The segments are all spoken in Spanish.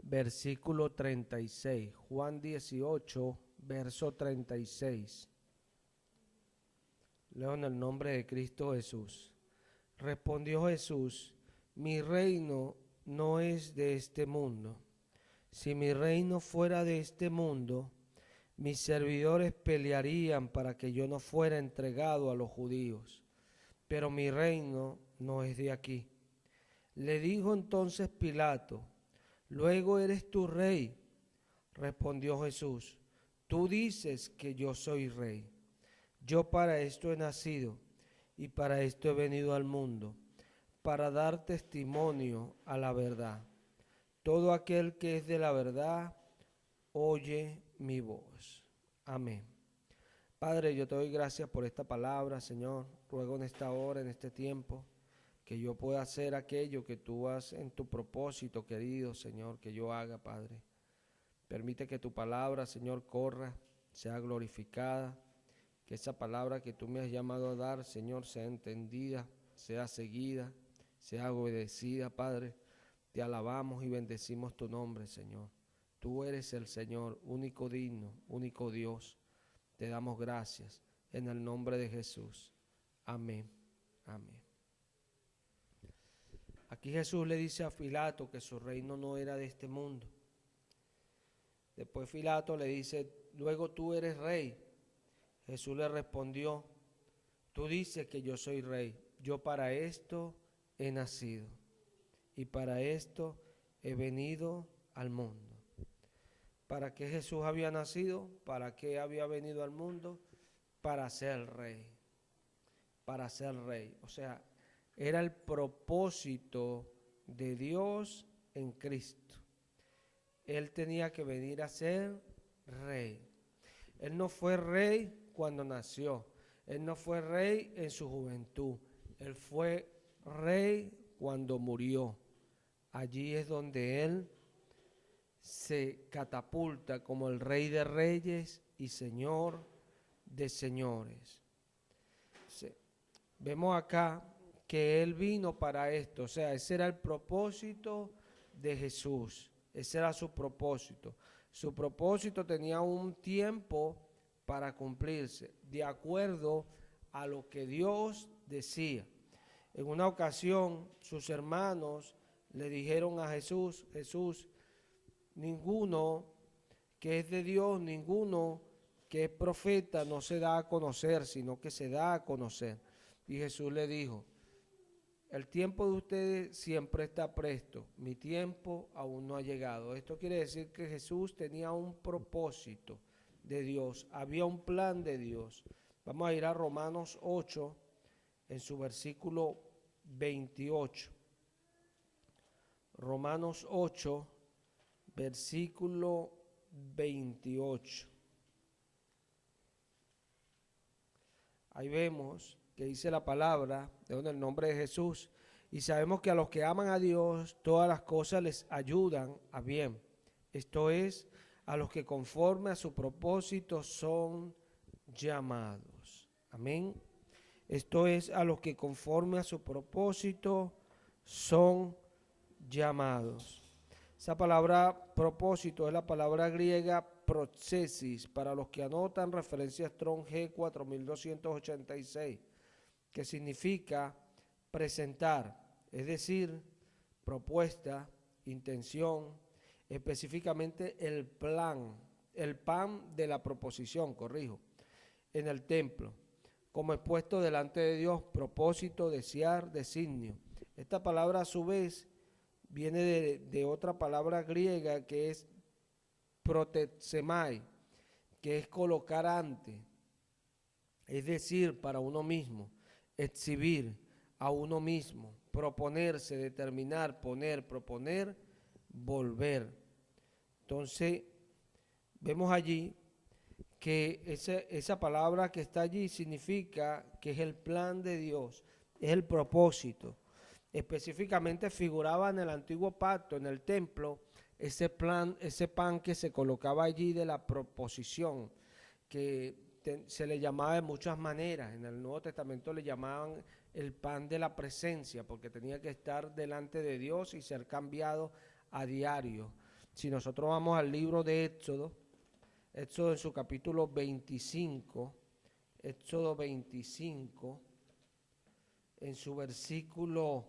versículo 36. Juan 18, verso 36. Leo en el nombre de Cristo Jesús. Respondió Jesús: mi reino no es de este mundo. Si mi reino fuera de este mundo, mis servidores pelearían para que yo no fuera entregado a los judíos. Pero mi reino no es de aquí. Le dijo entonces Pilato: ¿luego eres tú rey? Respondió Jesús: tú dices que yo soy rey. Yo para esto he nacido y para esto he venido al mundo, para dar testimonio a la verdad. Todo aquel que es de la verdad oye mi voz. Amén. Padre, yo te doy gracias por esta palabra, Señor. Ruego en esta hora, en este tiempo, que yo pueda hacer aquello que tú has en tu propósito, querido Señor, que yo haga, Padre. Permite que tu palabra, Señor, corra, sea glorificada, que esa palabra que tú me has llamado a dar, Señor, sea entendida, sea seguida, sea obedecida, Padre. Te alabamos y bendecimos tu nombre, Señor. Tú eres el Señor, único digno, único Dios. Te damos gracias en el nombre de Jesús. Amén. Amén. Aquí Jesús le dice a Pilato que su reino no era de este mundo. Después Pilato le dice: luego tú eres rey. Jesús le respondió: tú dices que yo soy rey. Yo para esto he nacido y para esto he venido al mundo. ¿Para qué Jesús había nacido? ¿Para qué había venido al mundo? Para ser rey. Para ser rey. O sea, era el propósito de Dios en Cristo. Él tenía que venir a ser rey. Él no fue rey cuando nació. Él no fue rey en su juventud. Él fue rey cuando murió. Allí es donde Él se catapulta como el Rey de Reyes y Señor de Señores. Vemos acá que Él vino para esto, o sea, ese era el propósito de Jesús, ese era su propósito. Su propósito tenía un tiempo para cumplirse, de acuerdo a lo que Dios decía. En una ocasión, sus hermanos le dijeron a Jesús: Jesús, ninguno que es de Dios, ninguno que es profeta no se da a conocer, sino que se da a conocer. Y Jesús le dijo: el tiempo de ustedes siempre está presto, mi tiempo aún no ha llegado. Esto quiere decir que Jesús tenía un propósito de Dios, había un plan de Dios. Vamos a ir a Romanos 8, en su versículo 28. Romanos 8, versículo 28. Ahí vemos que dice la palabra, en el nombre de Jesús, y sabemos que a los que aman a Dios, todas las cosas les ayudan a bien. Esto es, a los que conforme a su propósito son llamados. Amén. Esto es, a los que conforme a su propósito son llamados. Esa palabra propósito es la palabra griega procesis, para los que anotan, referencia Strong G 4286, que significa presentar, es decir, propuesta, intención, específicamente el pan de la proposición, en el templo, como expuesto delante de Dios, propósito, desear, designio. Esta palabra a su vez viene de otra palabra griega que es protexemai, que es colocar ante, es decir, para uno mismo, exhibir a uno mismo, proponerse, determinar, poner, proponer, volver. Entonces, vemos allí que esa palabra que está allí significa que es el plan de Dios, es el propósito. Específicamente figuraba en el antiguo pacto, en el templo, ese pan que se colocaba allí de la proposición, que se le llamaba de muchas maneras. En el Nuevo Testamento le llamaban el pan de la presencia, porque tenía que estar delante de Dios y ser cambiado a diario. Si nosotros vamos al libro de Éxodo, Éxodo en su capítulo 25, Éxodo 25, en su versículo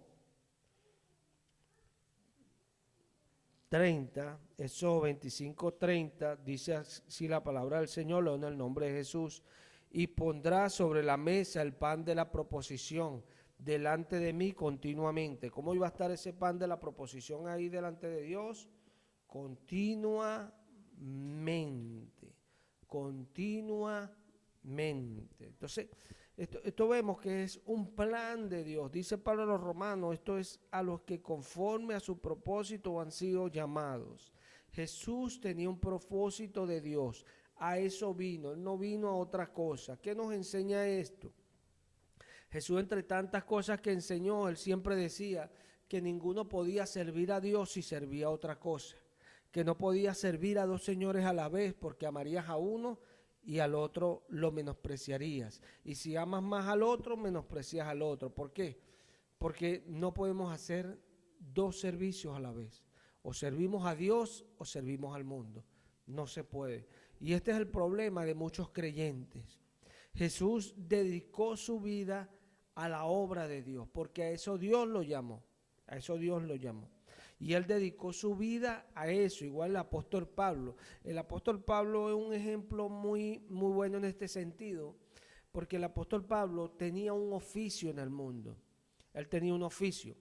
30, Éxodo 25, 30, dice así la palabra del Señor, en el nombre de Jesús: y pondrá sobre la mesa el pan de la proposición delante de mí continuamente. ¿Cómo iba a estar ese pan de la proposición ahí delante de Dios? Continuamente, continuamente. Entonces, esto vemos que es un plan de Dios. Dice Pablo a los Romanos, esto es a los que conforme a su propósito han sido llamados. Jesús tenía un propósito de Dios. A eso vino, Él no vino a otra cosa. ¿Qué nos enseña esto? Jesús, entre tantas cosas que enseñó, Él siempre decía que ninguno podía servir a Dios si servía a otra cosa, que no podía servir a dos señores a la vez, porque amarías a uno y al otro lo menospreciarías. Y si amas más al otro, menosprecias al otro. ¿Por qué? Porque no podemos hacer dos servicios a la vez. O servimos a Dios o servimos al mundo. No se puede. Y este es el problema de muchos creyentes. Jesús dedicó su vida a la obra de Dios, porque a eso Dios lo llamó. A eso Dios lo llamó. Y él dedicó su vida a eso, igual el apóstol Pablo. El apóstol Pablo es un ejemplo muy bueno en este sentido, porque el apóstol Pablo tenía un oficio en el mundo. Él tenía un oficio.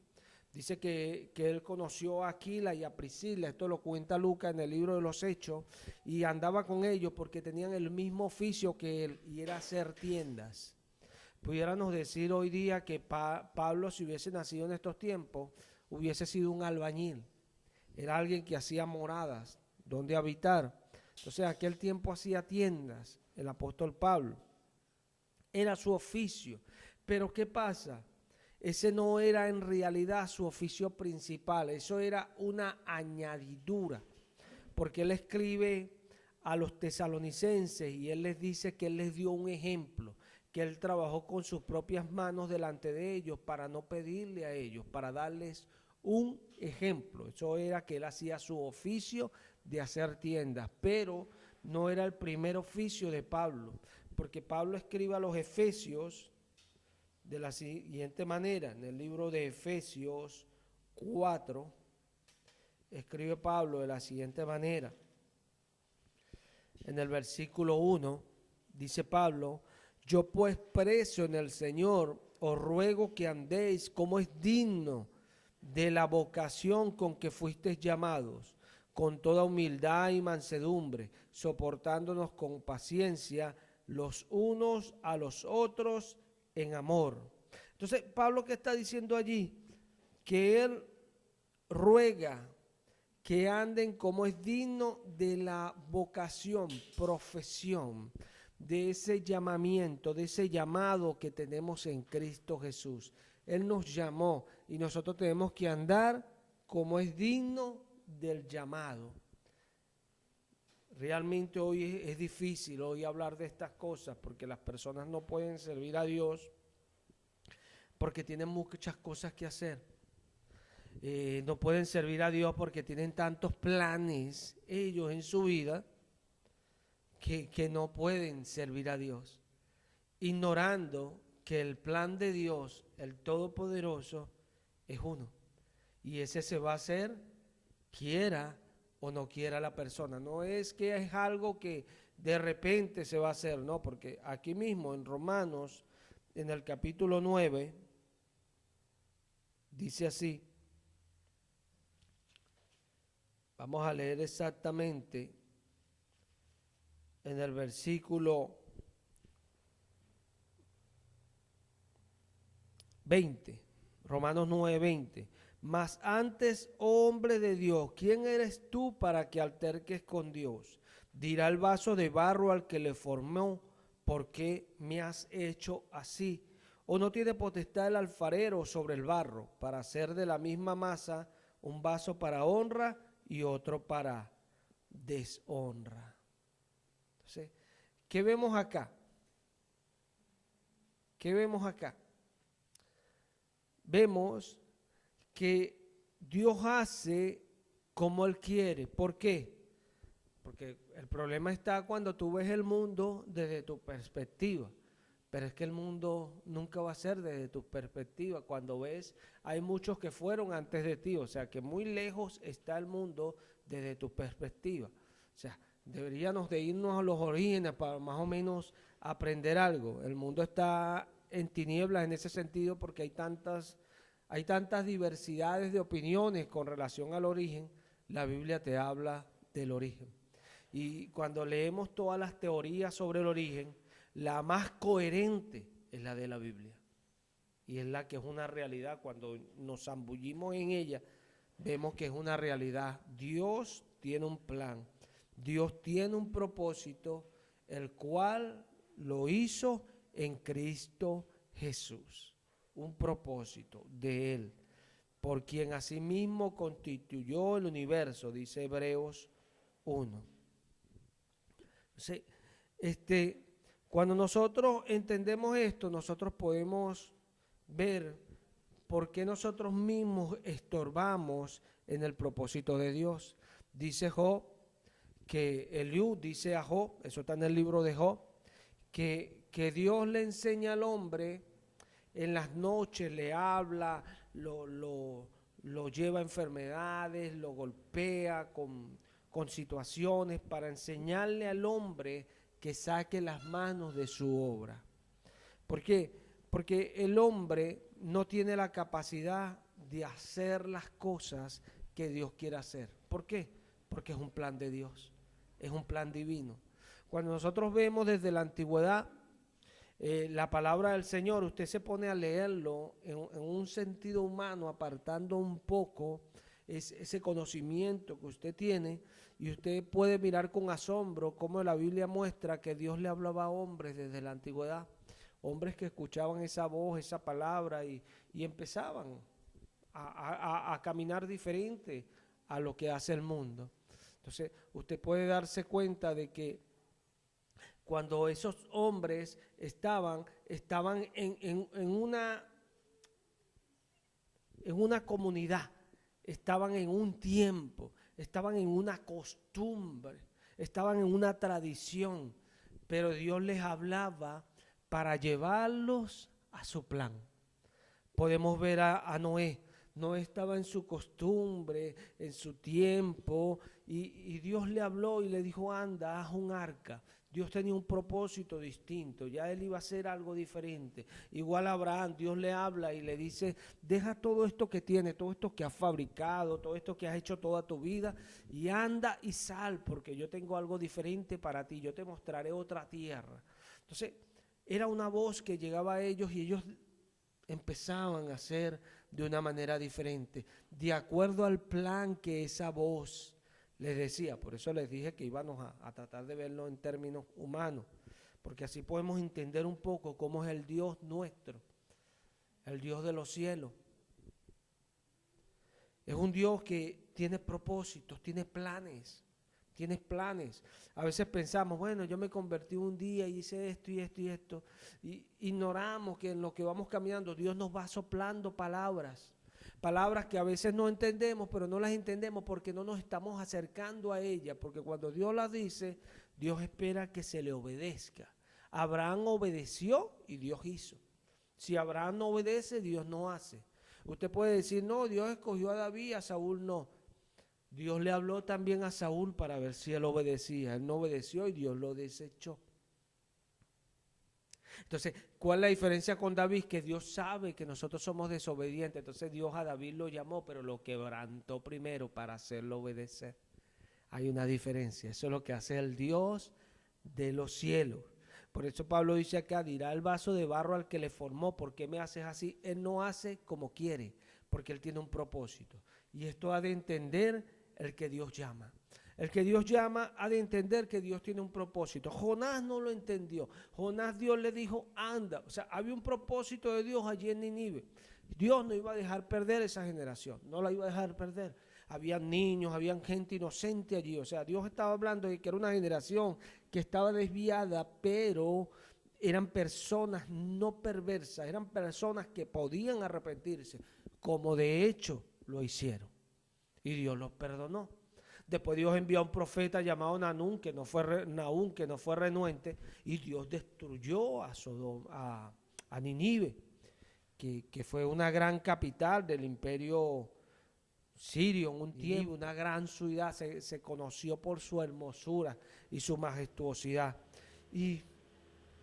Dice que él conoció a Aquila y a Priscila, esto lo cuenta Lucas en el libro de los Hechos, y andaba con ellos porque tenían el mismo oficio que él, y era hacer tiendas. Pudiéramos decir hoy día que Pablo, si hubiese nacido en estos tiempos, hubiese sido un albañil. Era alguien que hacía moradas, donde habitar. Entonces, en aquel tiempo hacía tiendas, el apóstol Pablo. Era su oficio. Pero ¿qué pasa? Ese no era en realidad su oficio principal, eso era una añadidura, porque él escribe a los tesalonicenses y él les dice que él les dio un ejemplo, que él trabajó con sus propias manos delante de ellos para no pedirle a ellos, para darles un ejemplo. Eso era que él hacía su oficio de hacer tiendas, pero no era el primer oficio de Pablo, porque Pablo escribe a los Efesios de la siguiente manera. En el libro de Efesios 4, escribe Pablo de la siguiente manera. En el versículo 1, dice Pablo: yo pues preso en el Señor, os ruego que andéis como es digno de la vocación con que fuisteis llamados, con toda humildad y mansedumbre, soportándonos con paciencia los unos a los otros en amor. Entonces, Pablo, ¿qué está diciendo allí? Que él ruega que anden como es digno de la vocación, profesión, de ese llamamiento, de ese llamado que tenemos en Cristo Jesús. Él nos llamó y nosotros tenemos que andar como es digno del llamado. Realmente hoy es difícil hoy hablar de estas cosas porque las personas no pueden servir a Dios porque tienen muchas cosas que hacer. No pueden servir a Dios porque tienen tantos planes ellos en su vida que no pueden servir a Dios, ignorando que el plan de Dios, el Todopoderoso, es uno. Y ese se va a hacer quiera o no quiera la persona. No es que es algo que de repente se va a hacer, no, porque aquí mismo en Romanos, en el capítulo 9, dice así. Vamos a leer exactamente en el versículo 20, Romanos 9, 20. Mas antes, oh hombre de Dios, ¿quién eres tú para que alterques con Dios? Dirá el vaso de barro al que le formó: ¿por qué me has hecho así? ¿O no tiene potestad el alfarero sobre el barro para hacer de la misma masa un vaso para honra y otro para deshonra? Entonces, ¿qué vemos acá? ¿Qué vemos acá? Vemos que Dios hace como Él quiere. ¿Por qué? Porque el problema está cuando tú ves el mundo desde tu perspectiva. Pero es que el mundo nunca va a ser desde tu perspectiva. Cuando ves, hay muchos que fueron antes de ti. O sea, que muy lejos está el mundo desde tu perspectiva. O sea, deberíamos de irnos a los orígenes para más o menos aprender algo. El mundo está en tinieblas en ese sentido porque hay tantas diversidades de opiniones con relación al origen. La Biblia te habla del origen. Y cuando leemos todas las teorías sobre el origen, la más coherente es la de la Biblia. Y es la que es una realidad. Cuando nos zambullimos en ella, vemos que es una realidad. Dios tiene un plan. Dios tiene un propósito, el cual lo hizo en Cristo Jesús. Un propósito de Él, por quien asimismo constituyó el universo, dice Hebreos 1. Entonces, cuando nosotros entendemos esto, nosotros podemos ver por qué nosotros mismos estorbamos en el propósito de Dios. Dice Job, que Eliú dice a Job, eso está en el libro de Job, que Dios le enseña al hombre en las noches, le habla, lo lleva a enfermedades, lo golpea con situaciones para enseñarle al hombre que saque las manos de su obra. ¿Por qué? Porque el hombre no tiene la capacidad de hacer las cosas que Dios quiere hacer. ¿Por qué? Porque es un plan de Dios, es un plan divino. Cuando nosotros vemos desde la antigüedad la palabra del Señor, usted se pone a leerlo en un sentido humano, apartando un poco ese conocimiento que usted tiene, y usted puede mirar con asombro cómo la Biblia muestra que Dios le hablaba a hombres desde la antigüedad, hombres que escuchaban esa voz, esa palabra y empezaban a caminar diferente a lo que hace el mundo. Entonces usted puede darse cuenta de que cuando esos hombres estaban en una comunidad, estaban en un tiempo, estaban en una costumbre, estaban en una tradición, pero Dios les hablaba para llevarlos a su plan. Podemos ver a Noé. Noé estaba en su costumbre, en su tiempo, y Dios le habló y le dijo, anda, haz un arca. Dios tenía un propósito distinto, ya él iba a hacer algo diferente. Igual a Abraham, Dios le habla y le dice, deja todo esto que tienes, todo esto que has fabricado, todo esto que has hecho toda tu vida, y anda y sal, porque yo tengo algo diferente para ti, yo te mostraré otra tierra. Entonces, era una voz que llegaba a ellos y ellos empezaban a hacer de una manera diferente, de acuerdo al plan que esa voz les decía. Por eso les dije que íbamos a tratar de verlo en términos humanos, porque así podemos entender un poco cómo es el Dios nuestro, el Dios de los cielos. Es un Dios que tiene propósitos, tiene planes. Tienes planes. A veces pensamos, bueno, yo me convertí un día y hice esto y esto y esto. Y ignoramos que en lo que vamos caminando Dios nos va soplando palabras. Palabras que a veces no entendemos, pero no las entendemos porque no nos estamos acercando a ellas. Porque cuando Dios las dice, Dios espera que se le obedezca. Abraham obedeció y Dios hizo. Si Abraham no obedece, Dios no hace. Usted puede decir, no, Dios escogió a David, a Saúl no. Dios le habló también a Saúl para ver si él obedecía. Él no obedeció y Dios lo desechó. Entonces, ¿cuál es la diferencia con David? Que Dios sabe que nosotros somos desobedientes. Entonces Dios a David lo llamó, pero lo quebrantó primero para hacerlo obedecer. Hay una diferencia. Eso es lo que hace el Dios de los cielos. Por eso Pablo dice acá, dirá el vaso de barro al que le formó, ¿por qué me haces así? Él no hace como quiere, porque él tiene un propósito. Y esto ha de entender el que Dios llama. El que Dios llama ha de entender que Dios tiene un propósito. Jonás no lo entendió. Jonás, Dios le dijo, anda. O sea, había un propósito de Dios allí en Nínive. Dios no iba a dejar perder esa generación, no la iba a dejar perder. Habían niños, habían gente inocente allí. O sea, Dios estaba hablando de que era una generación que estaba desviada, pero eran personas no perversas, eran personas que podían arrepentirse, como de hecho lo hicieron. y Dios los perdonó. Después Dios envió a un profeta llamado Nahum, que no fue renuente, y Dios destruyó a Nínive, que fue una gran capital del imperio sirio en un tiempo, una gran ciudad, se conoció por su hermosura y su majestuosidad. Y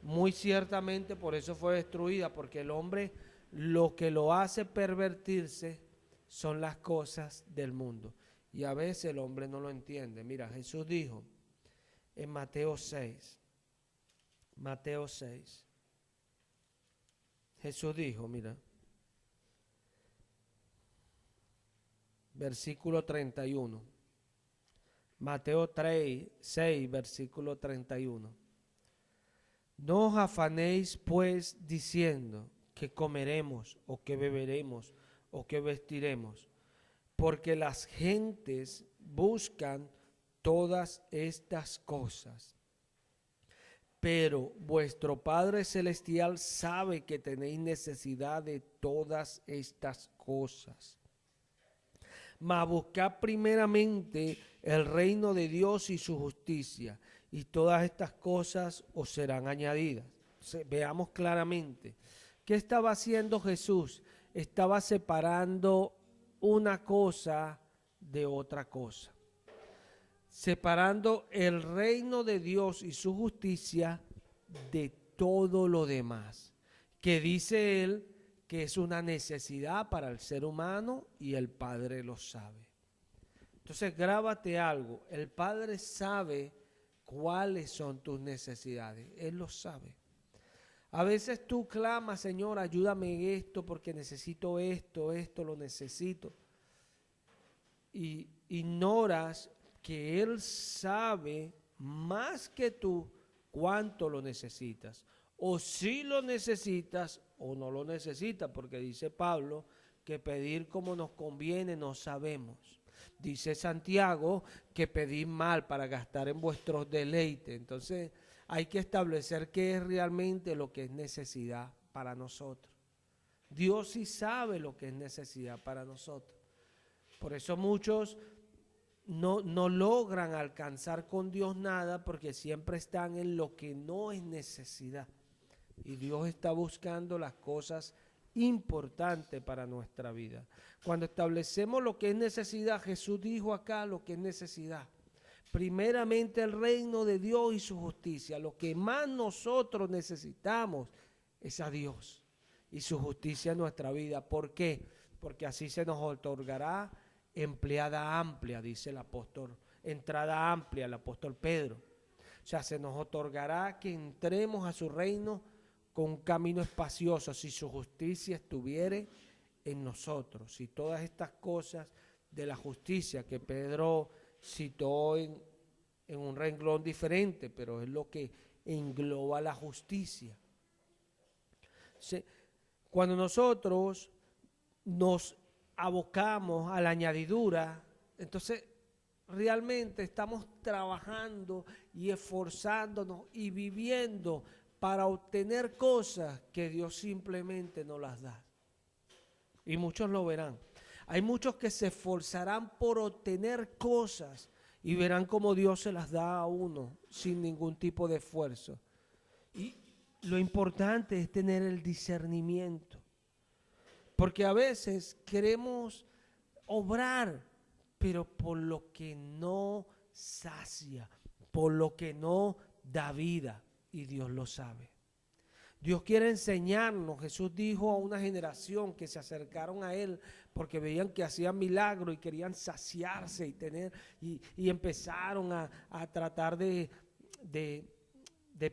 muy ciertamente por eso fue destruida, porque el hombre lo que lo hace pervertirse son las cosas del mundo. Y a veces el hombre no lo entiende. Mira, Jesús dijo en Mateo 6, Jesús dijo, mira, versículo 31, Mateo 6, versículo 31. No os afanéis pues diciendo que comeremos o que beberemos o que vestiremos, porque las gentes buscan todas estas cosas. Pero vuestro Padre Celestial sabe que tenéis necesidad de todas estas cosas. Mas buscad primeramente el reino de Dios y su justicia, y todas estas cosas os serán añadidas. Veamos claramente. ¿Qué estaba haciendo Jesús? Estaba separando una cosa de otra cosa. Separando el reino de Dios y su justicia de todo lo demás, que dice él que es una necesidad para el ser humano y el Padre lo sabe. Entonces grábate algo, el Padre sabe cuáles son tus necesidades, Él lo sabe. A veces tú clamas, Señor, ayúdame en esto porque necesito esto lo necesito. Y ignoras que Él sabe más que tú cuánto lo necesitas. O si lo necesitas o no lo necesitas, porque dice Pablo que pedir como nos conviene no sabemos. Dice Santiago que pedid mal para gastar en vuestros deleites. Entonces hay que establecer qué es realmente lo que es necesidad para nosotros. Dios sí sabe lo que es necesidad para nosotros. Por eso muchos no logran alcanzar con Dios nada, porque siempre están en lo que no es necesidad. Y Dios está buscando las cosas importantes para nuestra vida. Cuando establecemos lo que es necesidad, Jesús dijo acá lo que es necesidad. Primeramente el reino de Dios y su justicia. Lo que más nosotros necesitamos es a Dios y su justicia en nuestra vida. ¿Por qué? Porque así se nos otorgará empleada amplia, dice el apóstol, entrada amplia, el apóstol Pedro. O sea, se nos otorgará que entremos a su reino con un camino espacioso, si su justicia estuviere en nosotros. Si todas estas cosas de la justicia que Pedro citó en un renglón diferente, pero es lo que engloba la justicia. Cuando nosotros nos abocamos a la añadidura, entonces realmente estamos trabajando y esforzándonos y viviendo para obtener cosas que Dios simplemente no las da. Y muchos lo verán. Hay muchos que se esforzarán por obtener cosas y verán cómo Dios se las da a uno sin ningún tipo de esfuerzo. Y lo importante es tener el discernimiento. Porque a veces queremos obrar, pero por lo que no sacia, por lo que no da vida, y Dios lo sabe. Dios quiere enseñarnos. Jesús dijo a una generación que se acercaron a Él porque veían que hacían milagros y querían saciarse y tener, y empezaron a tratar de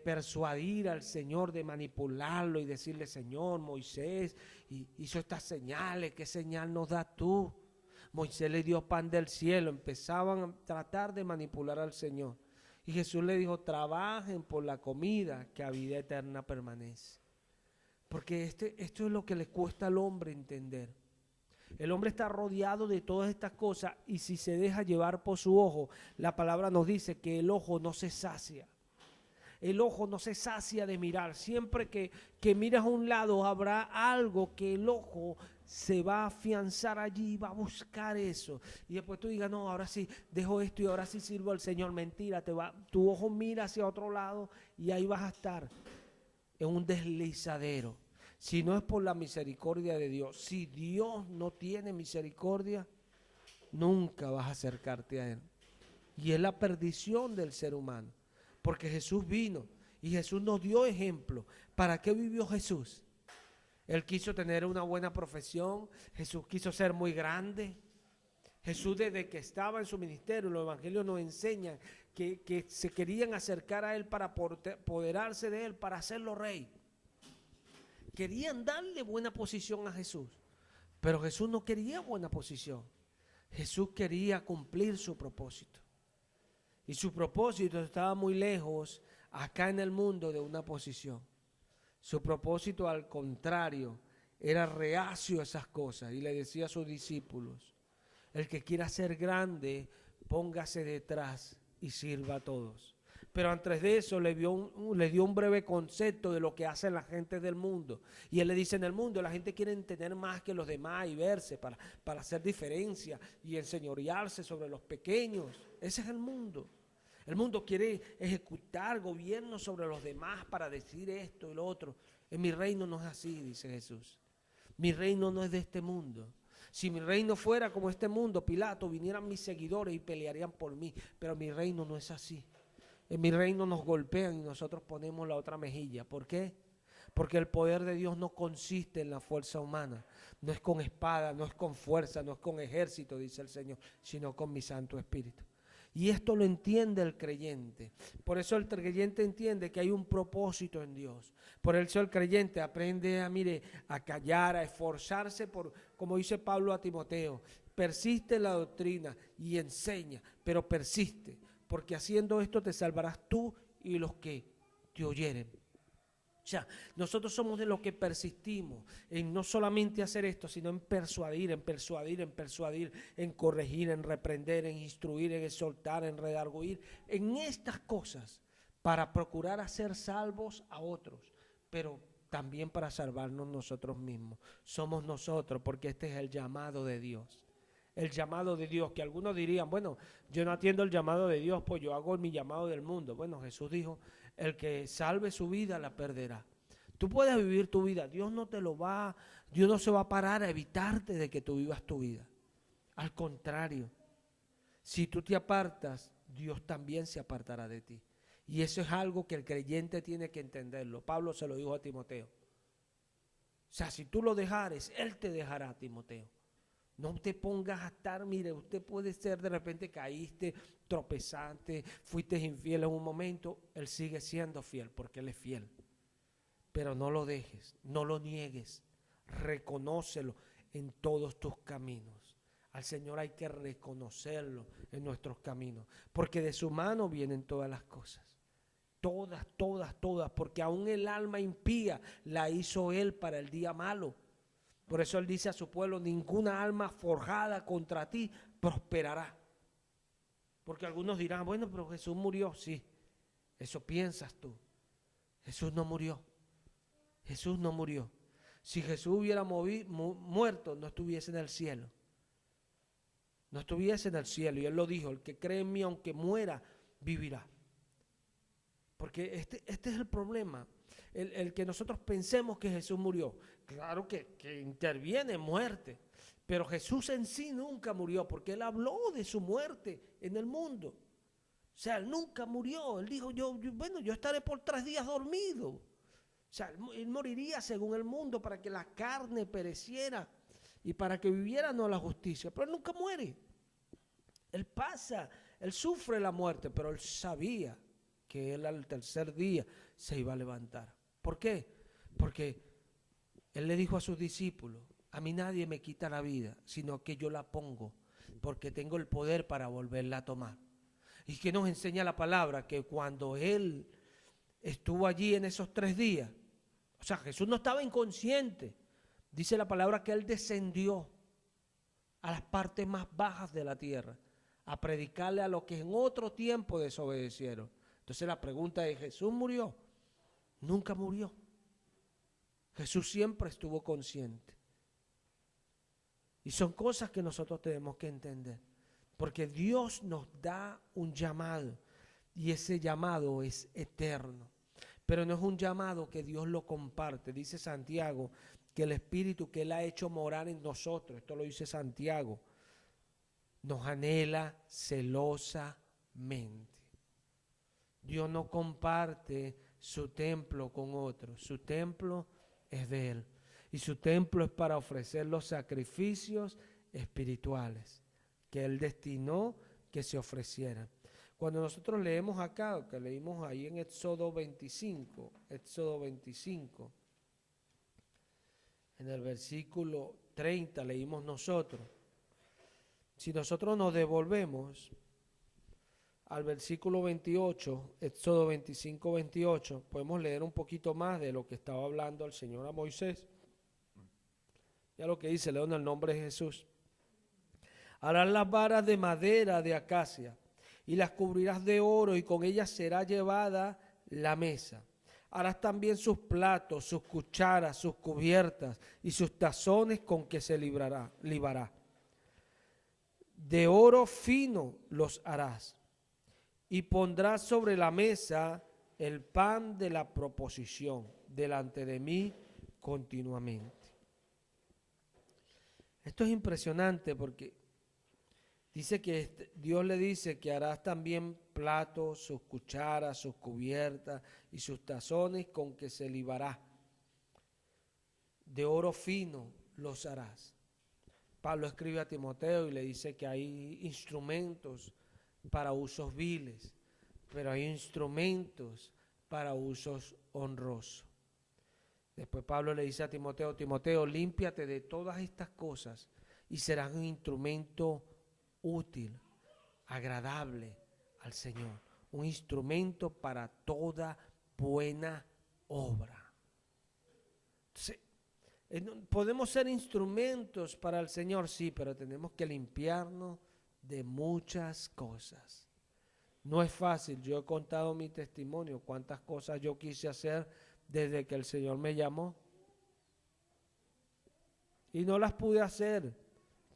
persuadir al Señor, de manipularlo y decirle: Señor, Moisés hizo estas señales, ¿qué señal nos das tú? Moisés le dio pan del cielo. Empezaban a tratar de manipular al Señor. Y Jesús le dijo: trabajen por la comida que a vida eterna permanece. Porque esto es lo que le cuesta al hombre entender. El hombre está rodeado de todas estas cosas, y si se deja llevar por su ojo, la palabra nos dice que el ojo no se sacia. el ojo no se sacia de mirar. Siempre que miras a un lado habrá algo que el ojo se va a afianzar allí, va a buscar eso. Y después tú digas, no, ahora sí, dejo esto y ahora sí sirvo al Señor. Mentira, tu ojo mira hacia otro lado y ahí vas a estar en un deslizadero. Si no es por la misericordia de Dios, si Dios no tiene misericordia, nunca vas a acercarte a Él. Y es la perdición del ser humano. Porque Jesús vino y Jesús nos dio ejemplo. ¿Para qué vivió Jesús? Él quiso tener una buena profesión. Jesús quiso ser muy grande. Jesús, desde que estaba en su ministerio, los evangelios nos enseñan que se querían acercar a Él para apoderarse de Él, para hacerlo rey. Querían darle buena posición a Jesús. Pero Jesús no quería buena posición. Jesús quería cumplir su propósito. Y su propósito estaba muy lejos acá en el mundo de una posición. Su propósito, al contrario, era reacio a esas cosas. Y le decía a sus discípulos, el que quiera ser grande, póngase detrás y sirva a todos. Pero antes de eso le dio un breve concepto de lo que hacen la gente del mundo. Y él le dice, en el mundo la gente quiere tener más que los demás y verse para hacer diferencia y enseñorearse sobre los pequeños. Ese es el mundo. El mundo quiere ejecutar gobierno sobre los demás para decir esto y lo otro. En mi reino no es así, dice Jesús. Mi reino no es de este mundo. Si mi reino fuera como este mundo, Pilato, vinieran mis seguidores y pelearían por mí. Pero mi reino no es así. En mi reino nos golpean y nosotros ponemos la otra mejilla. ¿Por qué? Porque el poder de Dios no consiste en la fuerza humana. No es con espada, no es con fuerza, no es con ejército, dice el Señor, sino con mi Santo Espíritu. Y esto lo entiende el creyente. Por eso el creyente entiende que hay un propósito en Dios. Por eso el creyente aprende a callar, a esforzarse por, como dice Pablo a Timoteo, persiste en la doctrina y enseña, pero persiste, porque haciendo esto te salvarás tú y los que te oyeren. O sea, nosotros somos de los que persistimos en no solamente hacer esto, sino en persuadir, en corregir, en reprender, en instruir, en exhortar, en redarguir, en estas cosas, para procurar hacer salvos a otros, pero también para salvarnos nosotros mismos. Somos nosotros, porque este es el llamado de Dios. El llamado de Dios, que algunos dirían, bueno, yo no atiendo el llamado de Dios, pues yo hago mi llamado del mundo. Bueno, Jesús dijo, el que salve su vida la perderá. Tú puedes vivir tu vida, Dios no se va a parar a evitarte de que tú vivas tu vida. Al contrario, si tú te apartas, Dios también se apartará de ti. Y eso es algo que el creyente tiene que entenderlo. Pablo se lo dijo a Timoteo. O sea, si tú lo dejares, Él te dejará a Timoteo. No te pongas a estar, mire, usted puede ser de repente caíste, tropezaste, fuiste infiel en un momento, Él sigue siendo fiel porque Él es fiel. Pero no lo dejes, no lo niegues, reconócelo en todos tus caminos. Al Señor hay que reconocerlo en nuestros caminos, porque de su mano vienen todas las cosas. Todas, porque aún el alma impía la hizo Él para el día malo. Por eso Él dice a su pueblo, ninguna alma forjada contra ti prosperará. Porque algunos dirán, bueno, pero Jesús murió. Sí, eso piensas tú. Jesús no murió. Jesús no murió. Si Jesús hubiera muerto, no estuviese en el cielo. No estuviese en el cielo. Y Él lo dijo, el que cree en mí, aunque muera, vivirá. Porque este es el problema. El que nosotros pensemos que Jesús murió. Claro que interviene en muerte, pero Jesús en sí nunca murió, porque Él habló de su muerte en el mundo. O sea, Él nunca murió. Él dijo, yo estaré por 3 días dormido. O sea, Él moriría según el mundo para que la carne pereciera y para que viviera no la justicia. Pero Él nunca muere. Él pasa, Él sufre la muerte, pero Él sabía que Él al tercer día se iba a levantar. ¿Por qué? Porque Él le dijo a sus discípulos, a mí nadie me quita la vida, sino que yo la pongo, porque tengo el poder para volverla a tomar. Y que nos enseña la palabra, que cuando Él estuvo allí en esos 3 días, o sea, Jesús no estaba inconsciente. Dice la palabra que Él descendió a las partes más bajas de la tierra, a predicarle a los que en otro tiempo desobedecieron. Entonces la pregunta es, ¿Jesús murió? Nunca murió. Jesús siempre estuvo consciente. Y son cosas que nosotros tenemos que entender. Porque Dios nos da un llamado. Y ese llamado es eterno. Pero no es un llamado que Dios lo comparte. Dice Santiago que el Espíritu que Él ha hecho morar en nosotros, esto lo dice Santiago, nos anhela celosamente. Dios no comparte su templo con otros. Su templo es de Él. Y su templo es para ofrecer los sacrificios espirituales que Él destinó que se ofrecieran. Cuando nosotros leemos acá, que leímos ahí en Éxodo 25, en el versículo 30 leímos nosotros. Si nosotros nos devolvemos al versículo 28, Éxodo 25, 28, podemos leer un poquito más de lo que estaba hablando el Señor a Moisés. Ya lo que dice, leo en el nombre de Jesús. Harás las varas de madera de acacia y las cubrirás de oro, y con ellas será llevada la mesa. Harás también sus platos, sus cucharas, sus cubiertas y sus tazones con que se libará. De oro fino los harás, y pondrás sobre la mesa el pan de la proposición delante de mí continuamente. Esto es impresionante porque dice que Dios le dice que harás también platos, sus cucharas, sus cubiertas y sus tazones con que se libará. De oro fino los harás. Pablo escribe a Timoteo y le dice que hay instrumentos para usos viles, pero hay instrumentos para usos honrosos. Después Pablo le dice a Timoteo, Timoteo, límpiate de todas estas cosas y serás un instrumento útil, agradable al Señor, un instrumento para toda buena obra. Entonces, podemos ser instrumentos para el Señor, sí, pero tenemos que limpiarnos de muchas cosas. No es fácil, yo he contado mi testimonio, cuántas cosas yo quise hacer desde que el Señor me llamó y no las pude hacer.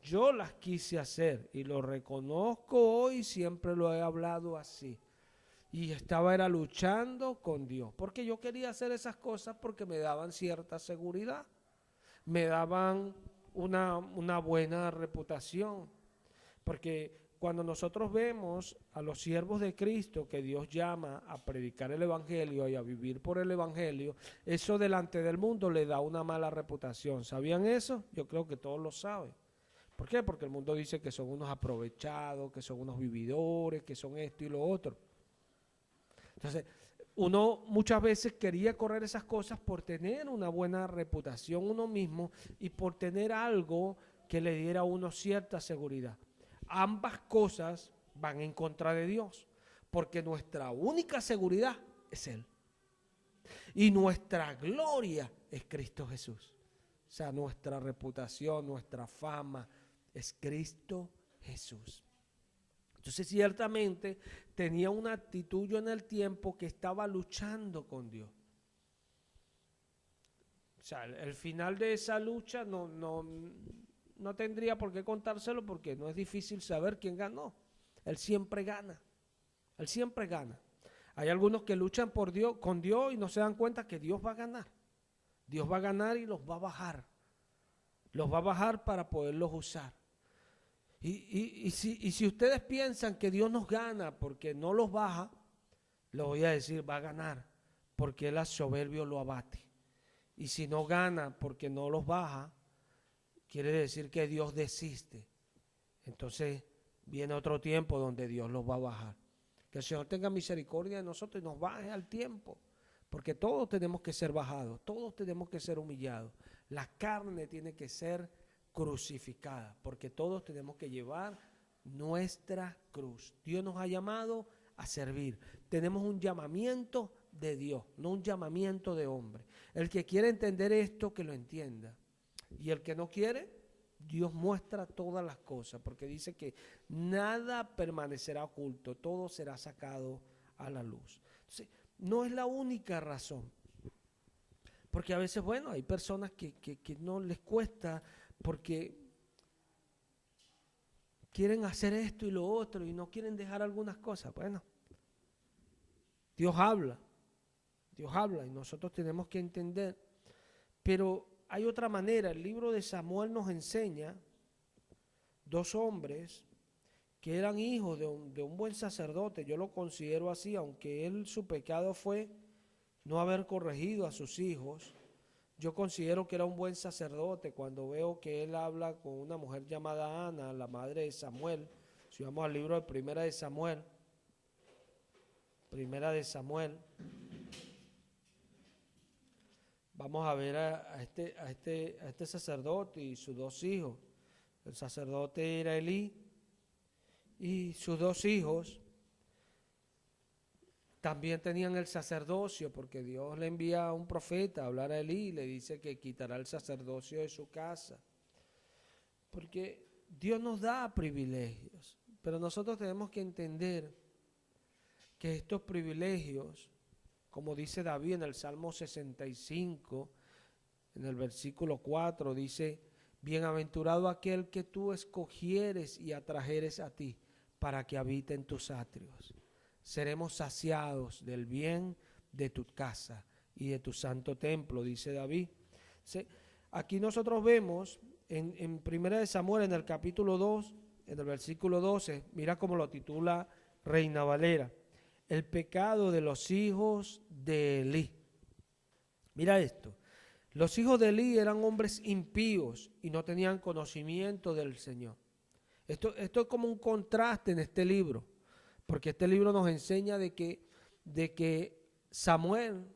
Yo las quise hacer y lo reconozco hoy, siempre lo he hablado así. Y era luchando con Dios, porque yo quería hacer esas cosas porque me daban cierta seguridad, me daban una buena reputación. Porque cuando nosotros vemos a los siervos de Cristo que Dios llama a predicar el Evangelio y a vivir por el Evangelio, eso delante del mundo le da una mala reputación. ¿Sabían eso? Yo creo que todos lo saben. ¿Por qué? Porque el mundo dice que son unos aprovechados, que son unos vividores, que son esto y lo otro. Entonces, uno muchas veces quería correr esas cosas por tener una buena reputación uno mismo y por tener algo que le diera a uno cierta seguridad. Ambas cosas van en contra de Dios, porque nuestra única seguridad es Él. Y nuestra gloria es Cristo Jesús. O sea, nuestra reputación, nuestra fama es Cristo Jesús. Entonces, ciertamente, tenía una actitud yo en el tiempo que estaba luchando con Dios. O sea, el final de esa lucha no tendría por qué contárselo porque no es difícil saber quién ganó. Él siempre gana. Él siempre gana. Hay algunos que luchan con Dios y no se dan cuenta que Dios va a ganar. Dios va a ganar y los va a bajar. Los va a bajar para poderlos usar. Y si ustedes piensan que Dios nos gana porque no los baja, les voy a decir, va a ganar porque Él a soberbio lo abate. Y si no gana porque no los baja, quiere decir que Dios desiste. Entonces viene otro tiempo donde Dios los va a bajar. Que el Señor tenga misericordia de nosotros y nos baje al tiempo. Porque todos tenemos que ser bajados, todos tenemos que ser humillados. La carne tiene que ser crucificada, porque todos tenemos que llevar nuestra cruz. Dios nos ha llamado a servir. Tenemos un llamamiento de Dios, no un llamamiento de hombre. El que quiere entender esto, que lo entienda. Y el que no quiere, Dios muestra todas las cosas, porque dice que nada permanecerá oculto, todo será sacado a la luz. Entonces, no es la única razón. Porque a veces, bueno, hay personas que no les cuesta porque quieren hacer esto y lo otro y no quieren dejar algunas cosas. Bueno, Dios habla y nosotros tenemos que entender. Pero hay otra manera. El libro de Samuel nos enseña dos hombres que eran hijos de un buen sacerdote. Yo lo considero así, aunque su pecado fue no haber corregido a sus hijos. Yo considero que era un buen sacerdote cuando veo que él habla con una mujer llamada Ana, la madre de Samuel. Si vamos al libro de Primera de Samuel, vamos a ver a este sacerdote y sus dos hijos. El sacerdote era Elí y sus dos hijos también tenían el sacerdocio, porque Dios le envía a un profeta a hablar a Elí y le dice que quitará el sacerdocio de su casa. Porque Dios nos da privilegios, pero nosotros tenemos que entender que estos privilegios, como dice David en el Salmo 65, en el versículo 4, dice: bienaventurado aquel que tú escogieres y atrajeres a ti para que habite en tus atrios. Seremos saciados del bien de tu casa y de tu santo templo, dice David. Aquí nosotros vemos en 1 Samuel, en el capítulo 2, en el versículo 12, mira cómo lo titula Reina Valera: el pecado de los hijos de Elí. Mira esto: los hijos de Elí eran hombres impíos y no tenían conocimiento del Señor. Esto es como un contraste en este libro, porque este libro nos enseña de que Samuel,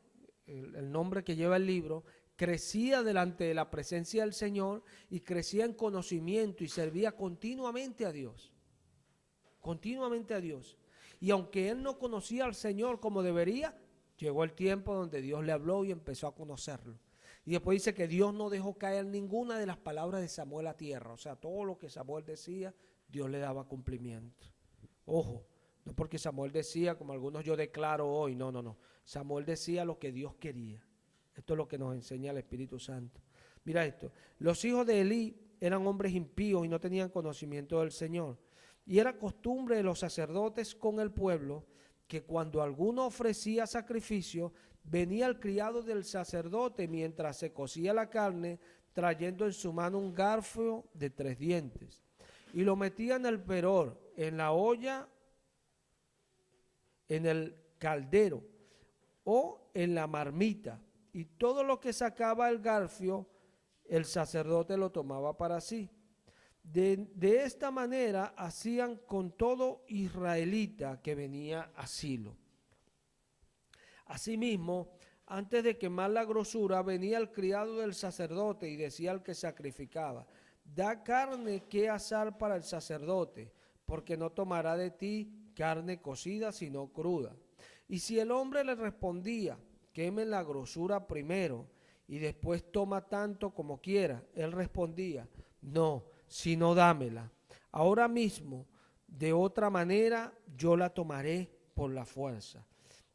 el nombre que lleva el libro, crecía delante de la presencia del Señor y crecía en conocimiento y servía continuamente a Dios. Continuamente a Dios. Y aunque él no conocía al Señor como debería, llegó el tiempo donde Dios le habló y empezó a conocerlo. Y después dice que Dios no dejó caer ninguna de las palabras de Samuel a tierra. O sea, todo lo que Samuel decía, Dios le daba cumplimiento. Ojo, no porque Samuel decía, como algunos yo declaro hoy, no. Samuel decía lo que Dios quería. Esto es lo que nos enseña el Espíritu Santo. Mira esto: los hijos de Elí eran hombres impíos y no tenían conocimiento del Señor. Y era costumbre de los sacerdotes con el pueblo que cuando alguno ofrecía sacrificio, venía el criado del sacerdote mientras se cocía la carne, trayendo en su mano un garfio de 3 dientes. Y lo metía en el peror, en la olla, en el caldero o en la marmita. Y todo lo que sacaba el garfio, el sacerdote lo tomaba para sí. De esta manera hacían con todo israelita que venía a Silo. Asimismo, antes de quemar la grosura, venía el criado del sacerdote y decía al que sacrificaba: da carne que asar para el sacerdote, porque no tomará de ti carne cocida, sino cruda. Y si el hombre le respondía: queme la grosura primero y después toma tanto como quiera, él respondía: no, sino dámela ahora mismo, de otra manera yo la tomaré por la fuerza.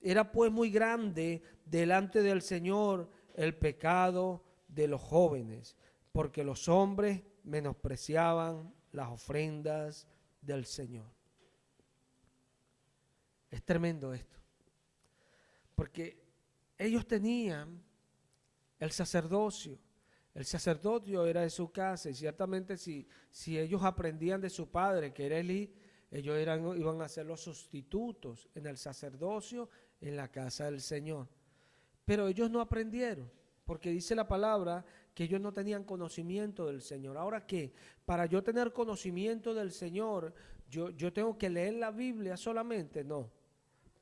Era pues muy grande delante del Señor el pecado de los jóvenes, porque los hombres menospreciaban las ofrendas del Señor. Es tremendo esto, porque ellos tenían el sacerdocio. El sacerdocio era de su casa y ciertamente si ellos aprendían de su padre, que era Elí, ellos iban a ser los sustitutos en el sacerdocio en la casa del Señor. Pero ellos no aprendieron, porque dice la palabra que ellos no tenían conocimiento del Señor. Ahora, ¿qué? Para yo tener conocimiento del Señor, yo tengo que leer la Biblia solamente. No.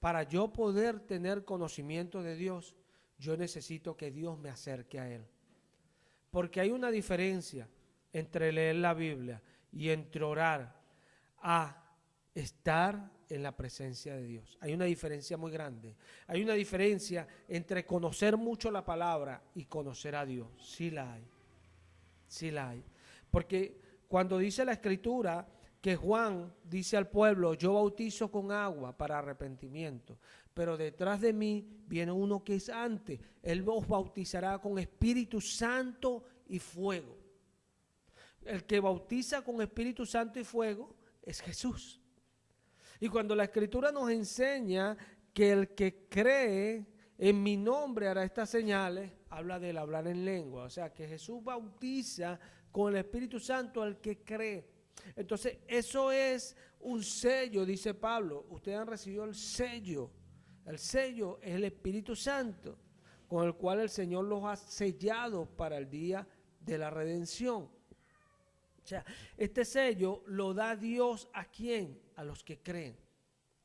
Para yo poder tener conocimiento de Dios, yo necesito que Dios me acerque a Él. Porque hay una diferencia entre leer la Biblia y entre orar a estar en la presencia de Dios. Hay una diferencia muy grande. Hay una diferencia entre conocer mucho la palabra y conocer a Dios. Sí la hay. Sí la hay. Porque cuando dice la Escritura que Juan dice al pueblo, yo bautizo con agua para arrepentimiento, pero detrás de mí viene uno que es antes. Él os bautizará con Espíritu Santo y fuego. El que bautiza con Espíritu Santo y fuego es Jesús. Y cuando la Escritura nos enseña que el que cree en mi nombre hará estas señales, habla del hablar en lengua. O sea, que Jesús bautiza con el Espíritu Santo al que cree. Entonces, eso es un sello, dice Pablo. Ustedes han recibido el sello. El sello es el Espíritu Santo, con el cual el Señor los ha sellado para el día de la redención. O sea, este sello lo da Dios ¿a quién? A los que creen.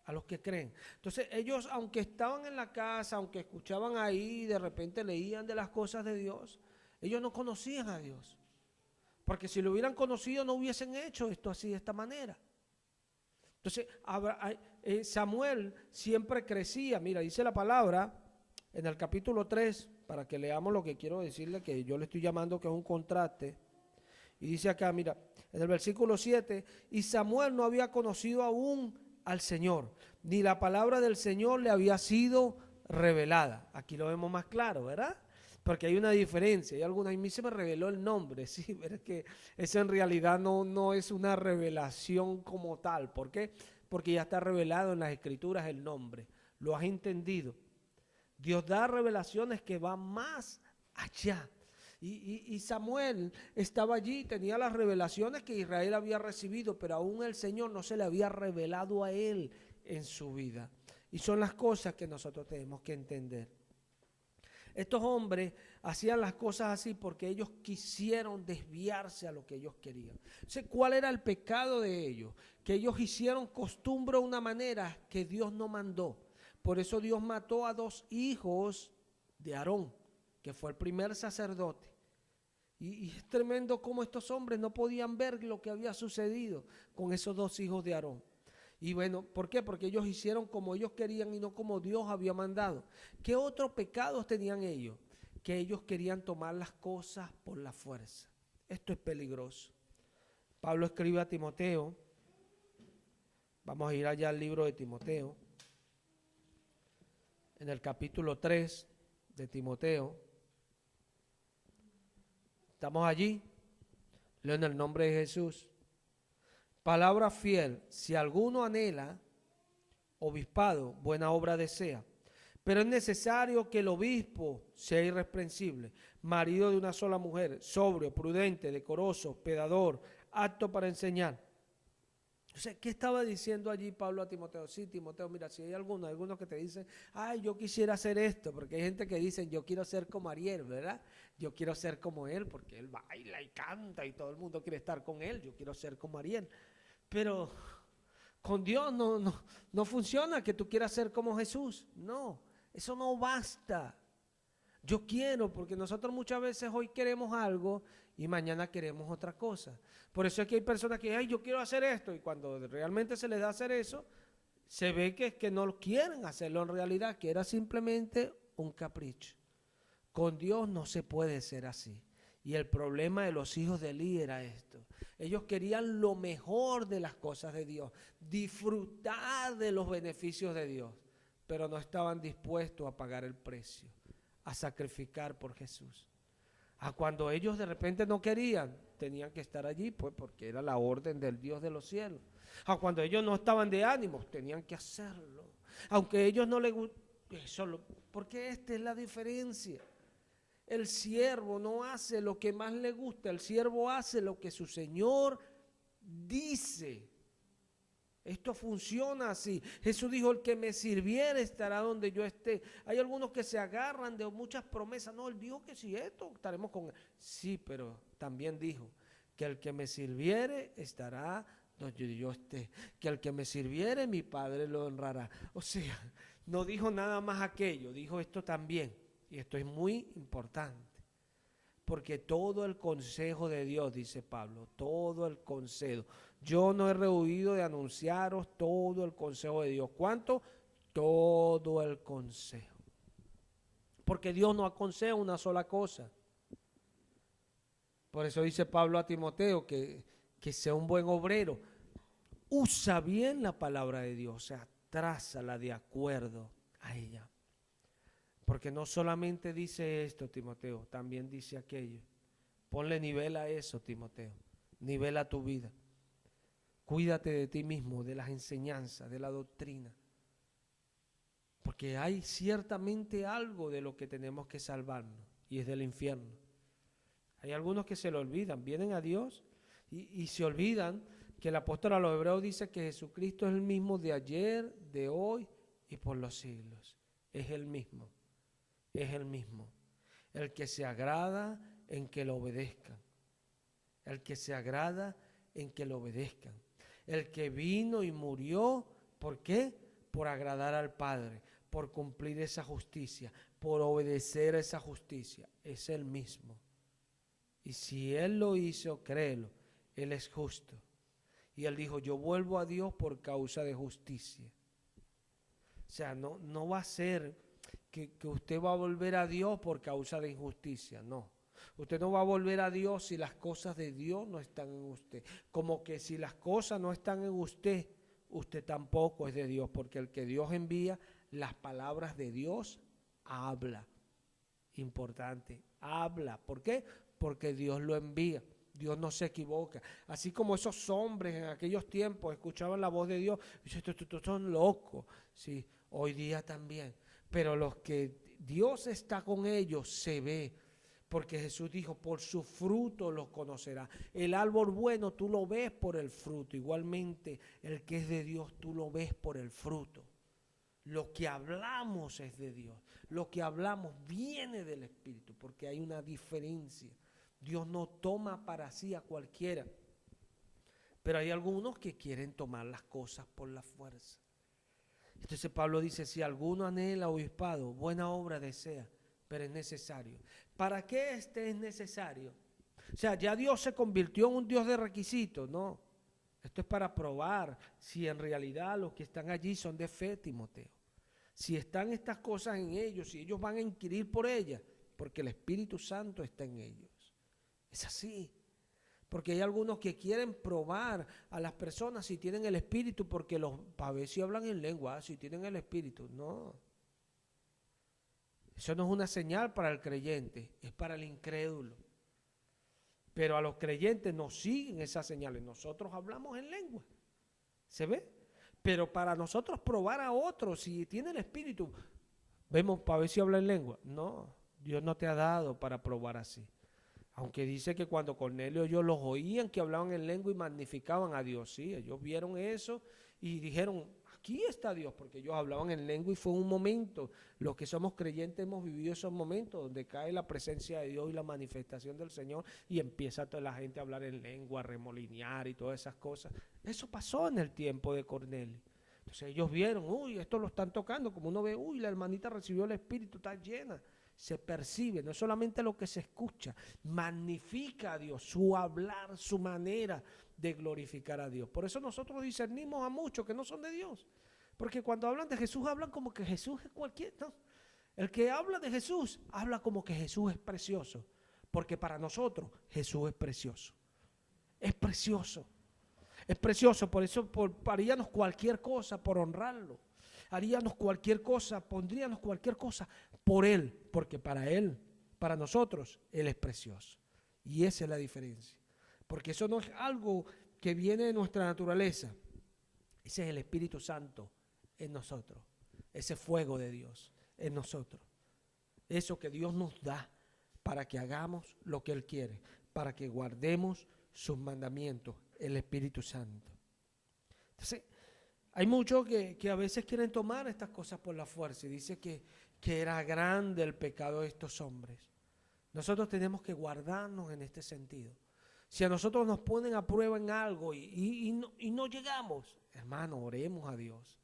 A los que creen. Entonces ellos, aunque estaban en la casa, aunque escuchaban ahí, de repente leían de las cosas de Dios, ellos no conocían a Dios. Porque si lo hubieran conocido no hubiesen hecho esto así, de esta manera. Entonces Samuel siempre crecía. Mira, dice la palabra en el capítulo 3, para que leamos lo que quiero decirle, que yo le estoy llamando que es un contraste. Y dice acá, mira, en el versículo 7, y Samuel no había conocido aún al Señor, ni la palabra del Señor le había sido revelada. Aquí lo vemos más claro, ¿verdad? Porque hay una diferencia. Hay alguna, a mí se me reveló el nombre, sí, pero es que eso en realidad no es una revelación como tal. ¿Por qué? Porque ya está revelado en las Escrituras el nombre. Lo has entendido. Dios da revelaciones que van más allá. Y Samuel estaba allí, tenía las revelaciones que Israel había recibido, pero aún el Señor no se le había revelado a él en su vida. Y son las cosas que nosotros tenemos que entender. Estos hombres hacían las cosas así porque ellos quisieron desviarse a lo que ellos querían. ¿Cuál era el pecado de ellos? Que ellos hicieron costumbre de una manera que Dios no mandó. Por eso Dios mató a 2 hijos de Aarón, que fue el primer sacerdote. Y es tremendo cómo estos hombres no podían ver lo que había sucedido con esos 2 hijos de Aarón. Y bueno, ¿por qué? Porque ellos hicieron como ellos querían y no como Dios había mandado. ¿Qué otros pecados tenían ellos? Que ellos querían tomar las cosas por la fuerza. Esto es peligroso. Pablo escribe a Timoteo. Vamos a ir allá al libro de Timoteo. En el capítulo 3 de Timoteo. Estamos allí. Leo en el nombre de Jesús. Palabra fiel, si alguno anhela obispado, buena obra desea. Pero es necesario que el obispo sea irreprensible, marido de una sola mujer, sobrio, prudente, decoroso, hospedador, apto para enseñar. O sea, ¿qué estaba diciendo allí Pablo a Timoteo? Sí, Timoteo, mira, si hay algunos que te dicen, ay, yo quisiera hacer esto, porque hay gente que dice, yo quiero ser como Ariel, ¿verdad? Yo quiero ser como él, porque él baila y canta y todo el mundo quiere estar con él, yo quiero ser como Ariel. Pero con Dios no funciona que tú quieras ser como Jesús. No, eso no basta. Yo quiero, porque nosotros muchas veces hoy queremos algo y mañana queremos otra cosa. Por eso es que hay personas que, ay, yo quiero hacer esto, y cuando realmente se les da hacer eso, se ve que es que no quieren hacerlo en realidad, que era simplemente un capricho. Con Dios no se puede ser así. Y el problema de los hijos de Elí era esto. Ellos querían lo mejor de las cosas de Dios, disfrutar de los beneficios de Dios, pero no estaban dispuestos a pagar el precio, a sacrificar por Jesús. A cuando ellos de repente no querían, tenían que estar allí, pues porque era la orden del Dios de los cielos. A cuando ellos no estaban de ánimos, tenían que hacerlo. Aunque a ellos no les gustara, porque esta es la diferencia. El siervo no hace lo que más le gusta, el siervo hace lo que su Señor dice. Esto funciona así. Jesús dijo, el que me sirviere estará donde yo esté. Hay algunos que se agarran de muchas promesas. No, él dijo que si esto, estaremos con él. Sí, pero también dijo que el que me sirviere estará donde yo esté. Que el que me sirviere, mi Padre lo honrará. O sea, no dijo nada más aquello, dijo esto también. Y esto es muy importante. Porque todo el consejo de Dios, dice Pablo, todo el consejo. Yo no he rehuido de anunciaros todo el consejo de Dios. ¿Cuánto? Todo el consejo. Porque Dios no aconseja una sola cosa. Por eso dice Pablo a Timoteo que sea un buen obrero. usa bien la palabra de Dios, o sea, trázala de acuerdo a ella. Porque no solamente dice esto, Timoteo, también dice aquello. Ponle nivel a eso, Timoteo. Nivel a tu vida. Cuídate de ti mismo, de las enseñanzas, de la doctrina. Porque hay ciertamente algo de lo que tenemos que salvarnos, y es del infierno. Hay algunos que se lo olvidan, vienen a Dios y se olvidan que el apóstol a los hebreos dice que Jesucristo es el mismo de ayer, de hoy y por los siglos. Es el mismo, es el mismo. El que se agrada en que lo obedezcan. El que se agrada en que lo obedezcan. El que vino y murió, ¿por qué? Por agradar al Padre, por cumplir esa justicia, por obedecer esa justicia. Es el mismo. Y si Él lo hizo, créelo, Él es justo. Y Él dijo, yo vuelvo a Dios por causa de justicia. O sea, no va a ser que usted va a volver a Dios por causa de injusticia, no. Usted no va a volver a Dios si las cosas de Dios no están en usted. Como que si las cosas no están en usted, usted tampoco es de Dios, porque el que Dios envía, las palabras de Dios habla. Importante, habla. ¿Por qué? Porque Dios lo envía. Dios no se equivoca. Así como esos hombres en aquellos tiempos escuchaban la voz de Dios, y dicen, estos son locos. Sí, hoy día también. Pero los que Dios está con ellos se ve. Porque Jesús dijo, por su fruto los conocerá. El árbol bueno tú lo ves por el fruto. Igualmente el que es de Dios tú lo ves por el fruto. Lo que hablamos es de Dios. Lo que hablamos viene del Espíritu, porque hay una diferencia. Dios no toma para sí a cualquiera. Pero hay algunos que quieren tomar las cosas por la fuerza. Entonces Pablo dice, si alguno anhela obispado, buena obra desea, pero es necesario. ¿Para qué es necesario? O sea, ya Dios se convirtió en un Dios de requisitos, no. Esto es para probar si en realidad los que están allí son de fe, Timoteo. Si están estas cosas en ellos, si ellos van a inquirir por ellas, porque el Espíritu Santo está en ellos. Es así. Porque hay algunos que quieren probar a las personas si tienen el Espíritu, porque para ver si hablan en lengua, si tienen el Espíritu. No. Eso no es una señal para el creyente, es para el incrédulo. Pero a los creyentes nos siguen esas señales. Nosotros hablamos en lengua. ¿Se ve? Pero para nosotros probar a otros si tiene el Espíritu, vemos para ver si habla en lengua. No, Dios no te ha dado para probar así. Aunque dice que cuando Cornelio y ellos los oían que hablaban en lengua y magnificaban a Dios. Sí, ellos vieron eso y dijeron, aquí está Dios, porque ellos hablaban en lengua y fue un momento. Los que somos creyentes hemos vivido esos momentos donde cae la presencia de Dios y la manifestación del Señor y empieza toda la gente a hablar en lengua, a remolinear y todas esas cosas. Eso pasó en el tiempo de Cornelio. Entonces ellos vieron, uy, esto lo están tocando, como uno ve, uy, la hermanita recibió el Espíritu, está llena. Se percibe, no es solamente lo que se escucha, magnifica a Dios, su hablar, su manera de glorificar a Dios. Por eso nosotros discernimos a muchos que no son de Dios, porque cuando hablan de Jesús hablan como que Jesús es cualquiera, no. El que habla de Jesús habla como que Jesús es precioso, porque para nosotros Jesús es precioso, es precioso, es precioso, por eso haríamos cualquier cosa por honrarlo. Haríamos cualquier cosa, pondríamos cualquier cosa por Él, porque para Él, para nosotros, Él es precioso. Y esa es la diferencia. Porque eso no es algo que viene de nuestra naturaleza. Ese es el Espíritu Santo en nosotros. Ese fuego de Dios en nosotros. Eso que Dios nos da para que hagamos lo que Él quiere, para que guardemos sus mandamientos, el Espíritu Santo. Entonces, hay muchos que a veces quieren tomar estas cosas por la fuerza y dice que era grande el pecado de estos hombres. Nosotros tenemos que guardarnos en este sentido. Si a nosotros nos ponen a prueba en algo y no llegamos, hermano, oremos a Dios.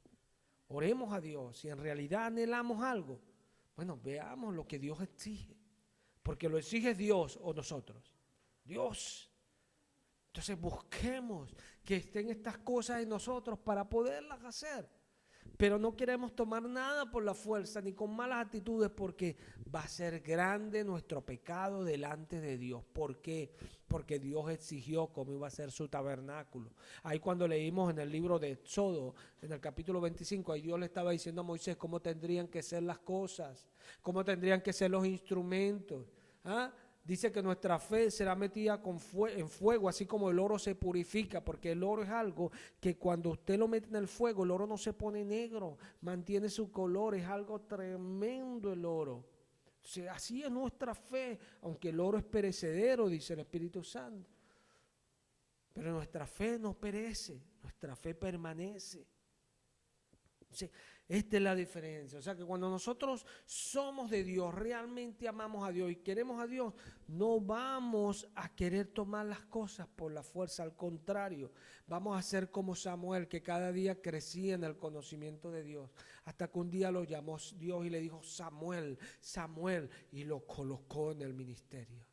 Oremos a Dios. Si en realidad anhelamos algo, bueno, veamos lo que Dios exige. Porque lo exige Dios o nosotros. Dios. Entonces busquemos que estén estas cosas en nosotros para poderlas hacer. Pero no queremos tomar nada por la fuerza ni con malas actitudes, porque va a ser grande nuestro pecado delante de Dios. ¿Por qué? Porque Dios exigió cómo iba a ser su tabernáculo. Ahí cuando leímos en el libro de Éxodo, en el capítulo 25, ahí Dios le estaba diciendo a Moisés cómo tendrían que ser las cosas, cómo tendrían que ser los instrumentos. ¿Ah? Dice que nuestra fe será metida en fuego, así como el oro se purifica, porque el oro es algo que cuando usted lo mete en el fuego, el oro no se pone negro, mantiene su color, es algo tremendo el oro. O sea, así es nuestra fe, aunque el oro es perecedero, dice el Espíritu Santo. Pero nuestra fe no perece, nuestra fe permanece. Sí, esta es la diferencia. O sea que cuando nosotros somos de Dios, realmente amamos a Dios y queremos a Dios, no vamos a querer tomar las cosas por la fuerza. Al contrario, vamos a ser como Samuel, que cada día crecía en el conocimiento de Dios. Hasta que un día lo llamó Dios y le dijo: Samuel, Samuel, y lo colocó en el ministerio.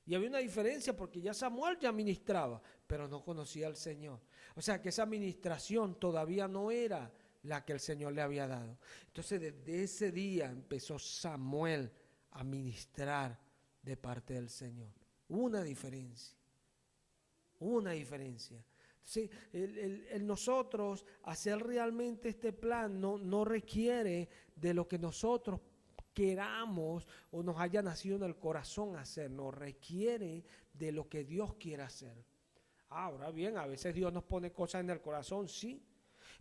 Y había una diferencia porque ya Samuel ya ministraba, pero no conocía al Señor. O sea que esa ministración todavía no era la que el Señor le había dado. Entonces desde ese día empezó Samuel a ministrar de parte del Señor. Una diferencia. Entonces, nosotros hacer realmente este plan no requiere de lo que nosotros queramos o nos haya nacido en el corazón hacer, nos requiere de lo que Dios quiere hacer. Ahora bien, a veces Dios nos pone cosas en el corazón, sí,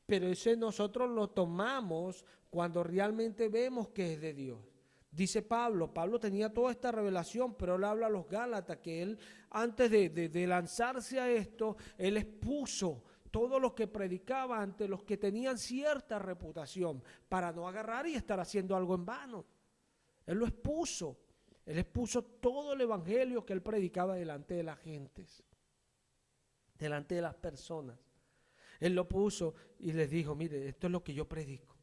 pero ese nosotros lo tomamos cuando realmente vemos que es de Dios. Dice Pablo tenía toda esta revelación, pero él habla a los Gálatas que él, antes de lanzarse a esto, él expuso todo lo que predicaba ante los que tenían cierta reputación, para no agarrar y estar haciendo algo en vano. Él expuso todo el evangelio que él predicaba delante de las gentes, delante de las personas. Él lo puso y les dijo: mire, esto es lo que yo predico.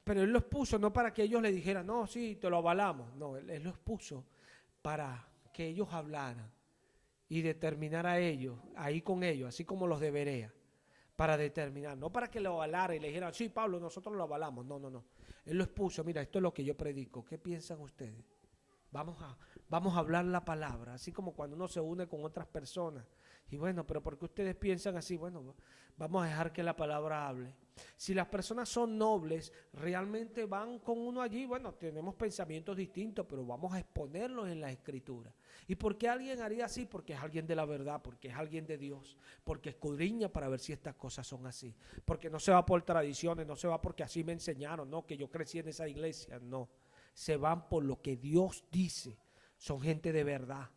Pero él lo expuso no para que ellos le dijeran: no, sí, te lo avalamos. No, él lo expuso para que ellos hablaran y determinar a ellos, ahí con ellos, así como los de Berea, para determinar, no para que lo avalara y le dijeran: sí, Pablo, nosotros lo avalamos. No. Él lo expuso: mira, esto es lo que yo predico. ¿Qué piensan ustedes? Vamos a hablar la palabra, así como cuando uno se une con otras personas. Y bueno, pero ¿por qué ustedes piensan así? Bueno, vamos a dejar que la palabra hable. Si las personas son nobles, realmente van con uno allí. Bueno, tenemos pensamientos distintos, pero vamos a exponerlos en la Escritura. ¿Y por qué alguien haría así? Porque es alguien de la verdad, porque es alguien de Dios, porque escudriña para ver si estas cosas son así. Porque no se va por tradiciones, no se va porque así me enseñaron, no, que yo crecí en esa iglesia, no. Se van por lo que Dios dice. Son gente de verdad.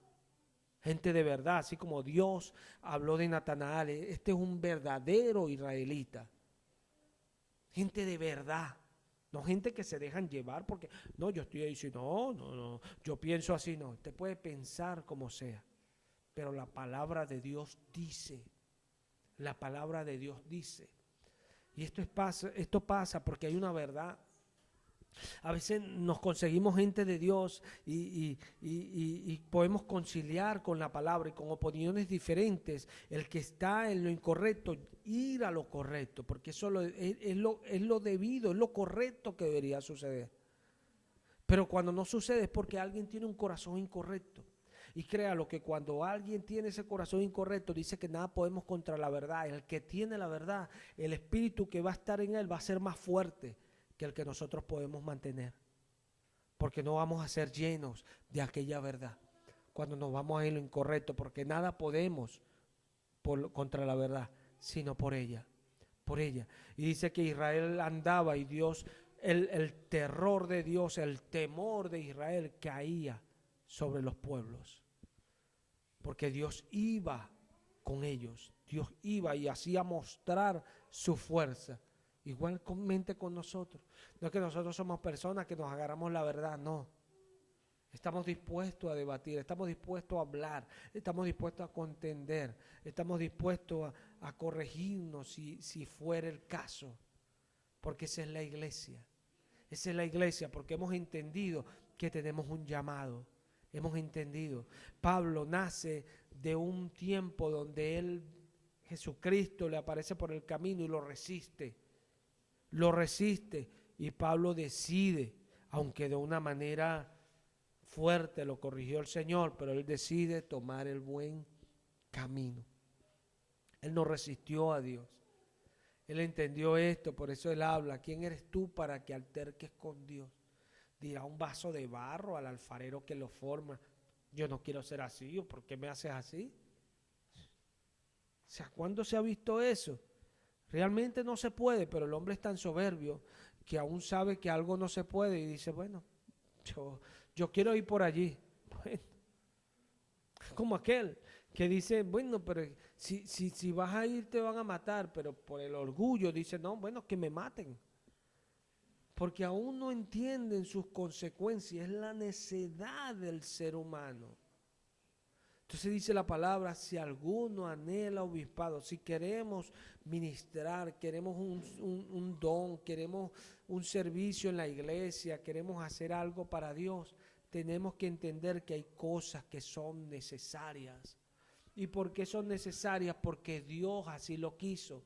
Gente de verdad, así como Dios habló de Natanael. Este es un verdadero israelita. Gente de verdad. No gente que se dejan llevar porque, no, yo estoy ahí diciendo, no, yo pienso así, no. Usted puede pensar como sea, pero la palabra de Dios dice. La palabra de Dios dice. Y esto pasa porque hay una verdad. A veces nos conseguimos gente de Dios y podemos conciliar con la palabra y con opiniones diferentes. El que está en lo incorrecto, ir a lo correcto, porque eso es lo debido, es lo correcto que debería suceder. Pero cuando no sucede es porque alguien tiene un corazón incorrecto. Y créalo que cuando alguien tiene ese corazón incorrecto, dice que nada podemos contra la verdad. El que tiene la verdad, el espíritu que va a estar en él va a ser más fuerte que el que nosotros podemos mantener, porque no vamos a ser llenos de aquella verdad cuando nos vamos a ir lo incorrecto, porque nada podemos contra la verdad, sino por ella. Y dice que Israel andaba y Dios, el terror de Dios, el temor de Israel caía sobre los pueblos, porque Dios iba con ellos, Dios iba y hacía mostrar su fuerza. Igualmente con nosotros. No es que nosotros somos personas que nos agarramos la verdad, no. Estamos dispuestos a debatir, estamos dispuestos a hablar, estamos dispuestos a contender, estamos dispuestos a corregirnos si fuera el caso. Porque esa es la iglesia. Esa es la iglesia porque hemos entendido que tenemos un llamado. Hemos entendido. Pablo nace de un tiempo donde Jesucristo le aparece por el camino y lo resiste. lo resiste y Pablo decide, aunque de una manera fuerte lo corrigió el Señor, pero él decide tomar el buen camino. Él no resistió a Dios. Él entendió esto, por eso él habla: ¿quién eres tú para que alterques con Dios? Dirá un vaso de barro al alfarero que lo forma: yo no quiero ser así, ¿o por qué me haces así? O sea, ¿cuándo se ha visto eso? Realmente no se puede, pero el hombre es tan soberbio que aún sabe que algo no se puede y dice: bueno, yo quiero ir por allí. Bueno, como aquel que dice: bueno, pero si vas a ir te van a matar, pero por el orgullo dice: no, bueno, que me maten. Porque aún no entienden sus consecuencias, es la necedad del ser humano. Entonces dice la palabra: si alguno anhela obispado, si queremos ministrar, queremos un don, queremos un servicio en la iglesia, queremos hacer algo para Dios, tenemos que entender que hay cosas que son necesarias. ¿Y por qué son necesarias? Porque Dios así lo quiso.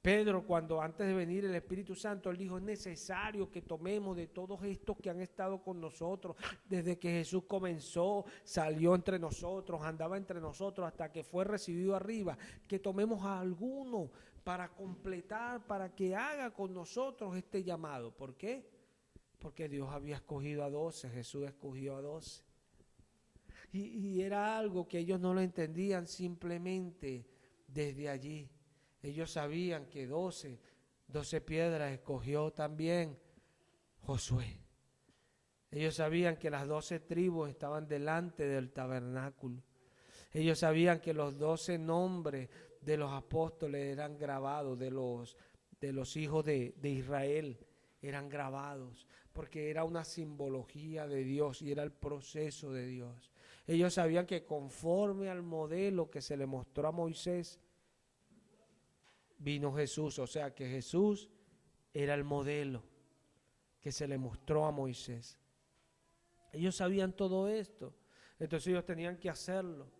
Pedro, cuando antes de venir el Espíritu Santo, él dijo: es necesario que tomemos de todos estos que han estado con nosotros, desde que Jesús comenzó, salió entre nosotros, andaba entre nosotros, hasta que fue recibido arriba, que tomemos a alguno para completar, para que haga con nosotros este llamado. ¿Por qué? Porque Dios había escogido a 12, Jesús escogió a 12. Y era algo que ellos no lo entendían simplemente desde allí. Ellos sabían que 12 piedras escogió también Josué. Ellos sabían que las 12 tribus estaban delante del tabernáculo. Ellos sabían que los 12 nombres de los apóstoles eran grabados, de los hijos de Israel eran grabados, porque era una simbología de Dios y era el proceso de Dios. Ellos sabían que conforme al modelo que se le mostró a Moisés, vino Jesús, o sea que Jesús era el modelo que se le mostró a Moisés. Ellos sabían todo esto, entonces ellos tenían que hacerlo.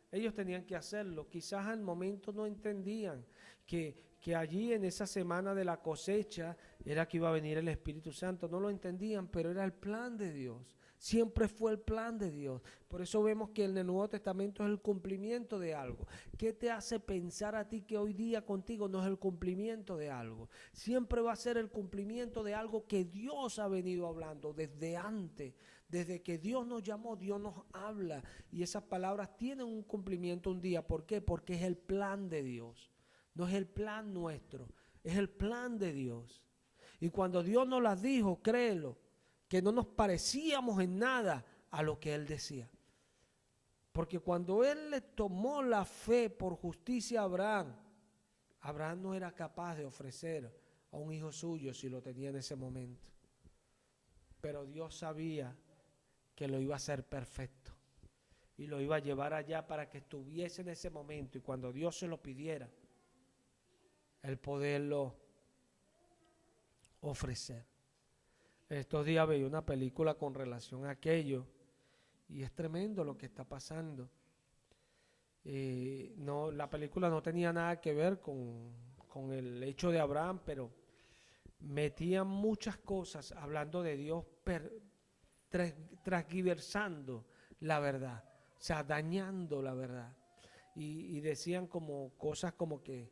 Ellos tenían que hacerlo. Quizás al momento no entendían que allí en esa semana de la cosecha era que iba a venir el Espíritu Santo. No lo entendían, pero era el plan de Dios. Siempre fue el plan de Dios. Por eso vemos que en el Nuevo Testamento es el cumplimiento de algo. ¿Qué te hace pensar a ti que hoy día contigo no es el cumplimiento de algo? Siempre va a ser el cumplimiento de algo que Dios ha venido hablando desde antes. Desde que Dios nos llamó, Dios nos habla. Y esas palabras tienen un cumplimiento un día. ¿Por qué? Porque es el plan de Dios. No es el plan nuestro, es el plan de Dios. Y cuando Dios nos las dijo, créelo, que no nos parecíamos en nada a lo que Él decía. Porque cuando Él le tomó la fe por justicia a Abraham, Abraham no era capaz de ofrecer a un hijo suyo si lo tenía en ese momento. Pero Dios sabía que lo iba a hacer perfecto y lo iba a llevar allá para que estuviese en ese momento, y cuando Dios se lo pidiera, el poderlo ofrecer. Estos días veía una película con relación a aquello y es tremendo lo que está pasando. No, la película no tenía nada que ver con el hecho de Abraham, pero metía muchas cosas hablando de Dios, transgiversando la verdad, o sea, dañando la verdad. Y decían como cosas como que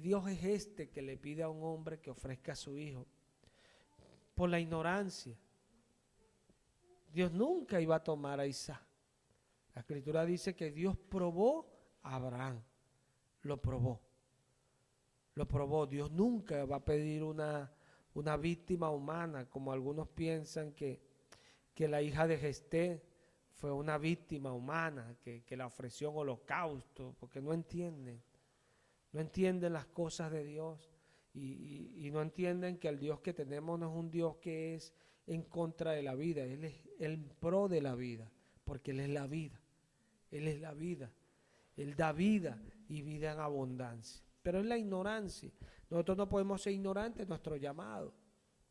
Dios es este que le pide a un hombre que ofrezca a su hijo. Por la ignorancia. Dios nunca iba a tomar a Isaac. La Escritura dice que Dios probó a Abraham. Lo probó. Lo probó. Dios nunca va a pedir una víctima humana, como algunos piensan que la hija de Gesté fue una víctima humana, que la ofreció en holocausto, porque no entienden. No entienden las cosas de Dios y no entienden que el Dios que tenemos no es un Dios que es en contra de la vida. Él es el pro de la vida, porque Él es la vida. Él es la vida. Él da vida y vida en abundancia. Pero es la ignorancia. Nosotros no podemos ser ignorantes de nuestro llamado.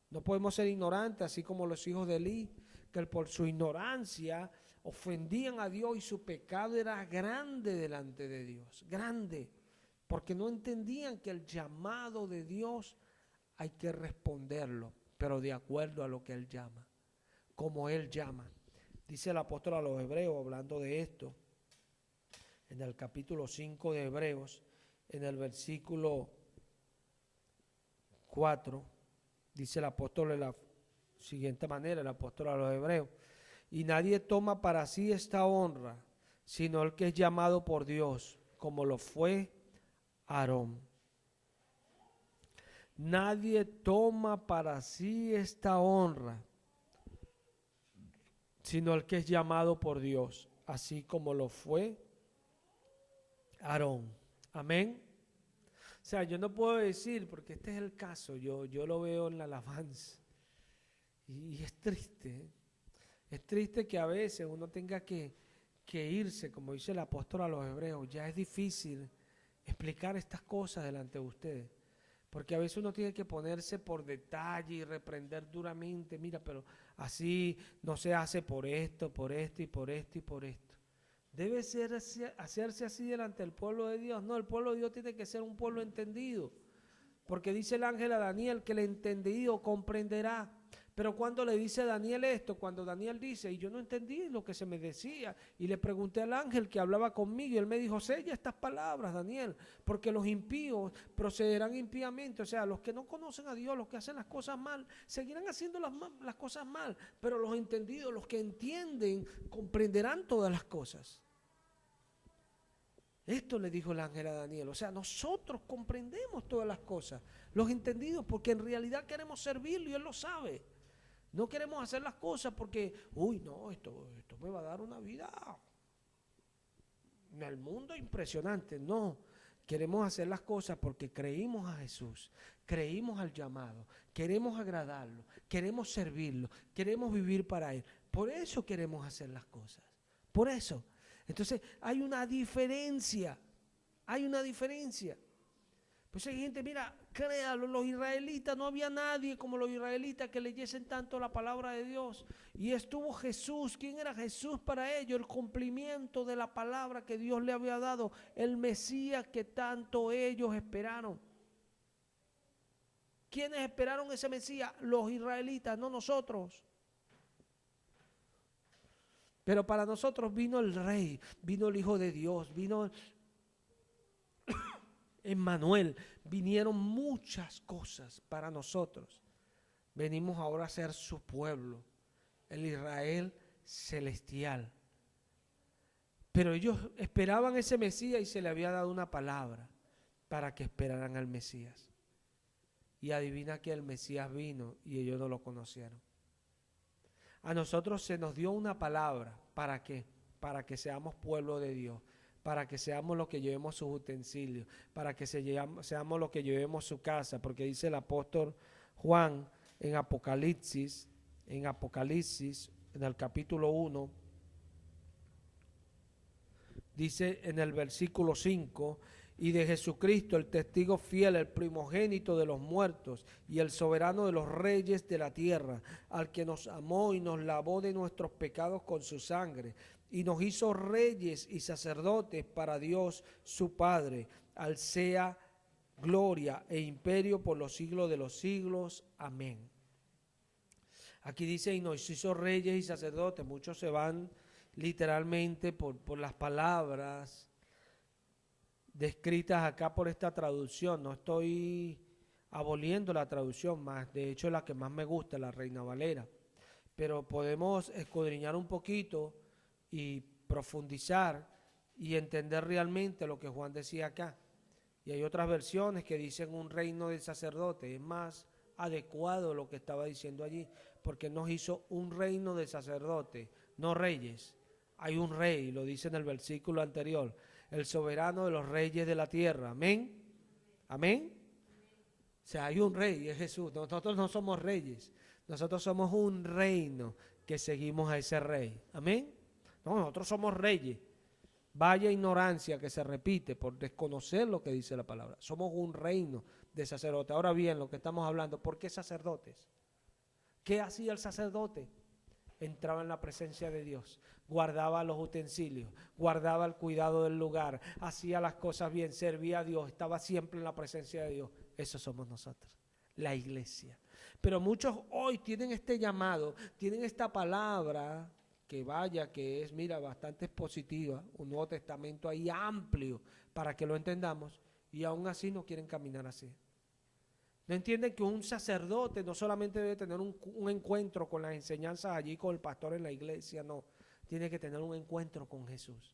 No podemos ser ignorantes, así como los hijos de Elí, que por su ignorancia ofendían a Dios y su pecado era grande delante de Dios. Grande. Porque no entendían que el llamado de Dios hay que responderlo, pero de acuerdo a lo que Él llama, como Él llama. Dice el apóstol a los Hebreos, hablando de esto, en el capítulo 5 de Hebreos, en el versículo 4, dice el apóstol de la siguiente manera, el apóstol a los Hebreos: y nadie toma para sí esta honra, sino el que es llamado por Dios, como lo fue Aarón. Nadie toma para sí esta honra, sino el que es llamado por Dios, así como lo fue Aarón. Amén. O sea, yo no puedo decir, porque este es el caso, yo lo veo en la alabanza, y es triste, ¿eh? Es triste que a veces uno tenga que irse, como dice el apóstol a los Hebreos. Ya es difícil explicar estas cosas delante de ustedes, porque a veces uno tiene que ponerse por detalle y reprender duramente. Mira, pero así no se hace por esto y por esto y por esto. Debe hacerse así delante del pueblo de Dios. No, el pueblo de Dios tiene que ser un pueblo entendido, porque dice el ángel a Daniel que el entendido comprenderá. Pero cuando le dice a Daniel esto, cuando Daniel dice, y yo no entendí lo que se me decía, y le pregunté al ángel que hablaba conmigo, y él me dijo: sella estas palabras, Daniel, porque los impíos procederán impíamente. O sea, los que no conocen a Dios, los que hacen las cosas mal, seguirán haciendo las cosas mal, pero los entendidos, los que entienden, comprenderán todas las cosas. Esto le dijo el ángel a Daniel. O sea, nosotros comprendemos todas las cosas, los entendidos, porque en realidad queremos servirlo y Él lo sabe. No queremos hacer las cosas porque, no, esto me va a dar una vida en el mundo impresionante. No, queremos hacer las cosas porque creímos a Jesús, creímos al llamado, queremos agradarlo, queremos servirlo, queremos vivir para Él. Por eso queremos hacer las cosas, por eso. Entonces hay una diferencia, Pues hay gente, mira, créalo, los israelitas, no había nadie como los israelitas que leyesen tanto la palabra de Dios. Y estuvo Jesús. ¿Quién era Jesús para ellos? El cumplimiento de la palabra que Dios le había dado, el Mesías que tanto ellos esperaron. ¿Quiénes esperaron ese Mesías? Los israelitas, no nosotros. Pero para nosotros vino el Rey, vino el Hijo de Dios, vino Emmanuel, vinieron muchas cosas para nosotros. Venimos ahora a ser su pueblo, el Israel celestial. Pero ellos esperaban ese Mesías y se le había dado una palabra para que esperaran al Mesías. Y adivina que el Mesías vino y ellos no lo conocieron. A nosotros se nos dio una palabra. ¿Para qué? Para que seamos pueblo de Dios, para que seamos los que llevemos sus utensilios, para que seamos los que llevemos su casa, porque dice el apóstol Juan en Apocalipsis, en el capítulo 1, dice en el versículo 5: y de Jesucristo, el testigo fiel, el primogénito de los muertos y el soberano de los reyes de la tierra, al que nos amó y nos lavó de nuestros pecados con su sangre, y nos hizo reyes y sacerdotes para Dios su Padre. Al sea gloria e imperio por los siglos de los siglos. Amén. Aquí dice: y nos hizo reyes y sacerdotes. Muchos se van literalmente por las palabras descritas acá por esta traducción. No estoy aboliendo la traducción, más de hecho la que más me gusta, la Reina Valera, pero podemos escudriñar un poquito y profundizar y entender realmente lo que Juan decía acá. Y hay otras versiones que dicen un reino de sacerdotes. Es más adecuado lo que estaba diciendo allí, porque nos hizo un reino de sacerdotes, no reyes. Hay un rey, lo dice en el versículo anterior, el soberano de los reyes de la tierra. Amén. Amén. O sea, hay un rey, es Jesús. Nosotros no somos reyes, nosotros somos un reino que seguimos a ese rey. Amén. No, nosotros somos reyes. Vaya ignorancia que se repite por desconocer lo que dice la palabra. Somos un reino de sacerdotes. Ahora bien, lo que estamos hablando, ¿por qué sacerdotes? ¿Qué hacía el sacerdote? Entraba en la presencia de Dios, guardaba los utensilios, guardaba el cuidado del lugar, hacía las cosas bien, servía a Dios, estaba siempre en la presencia de Dios. Eso somos nosotros. la iglesia. Pero muchos hoy tienen este llamado, tienen esta palabra que vaya, que es, mira, bastante positiva, un Nuevo Testamento ahí amplio para que lo entendamos, y aún así no quieren caminar así. No entienden que un sacerdote no solamente debe tener un encuentro con las enseñanzas allí con el pastor en la iglesia, no, tiene que tener un encuentro con Jesús.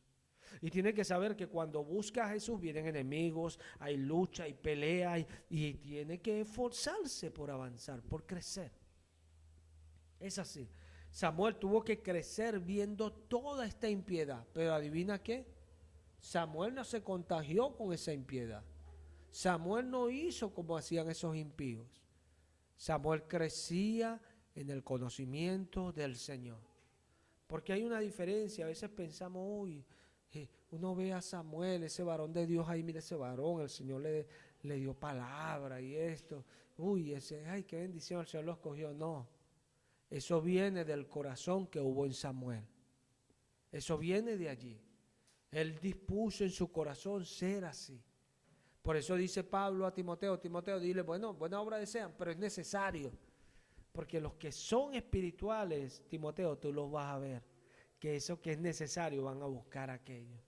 Y tiene que saber que cuando busca a Jesús vienen enemigos, hay lucha, hay pelea, y tiene que esforzarse por avanzar, por crecer. Es así. Samuel tuvo que crecer viendo toda esta impiedad, pero adivina qué, Samuel no se contagió con esa impiedad. Samuel no hizo como hacían esos impíos. Samuel crecía en el conocimiento del Señor. Porque hay una diferencia, a veces pensamos, uy, uno ve a Samuel, ese varón de Dios ahí, mira ese varón, el Señor le dio palabra y esto, uy, ay, qué bendición, el Señor lo escogió. No, eso viene del corazón que hubo en Samuel. Eso viene de allí. Él dispuso en su corazón ser así. Por eso dice Pablo a Timoteo, dile, bueno, buena obra desean, pero es necesario. Porque los que son espirituales, Timoteo, tú los vas a ver, que eso que es necesario van a buscar aquello.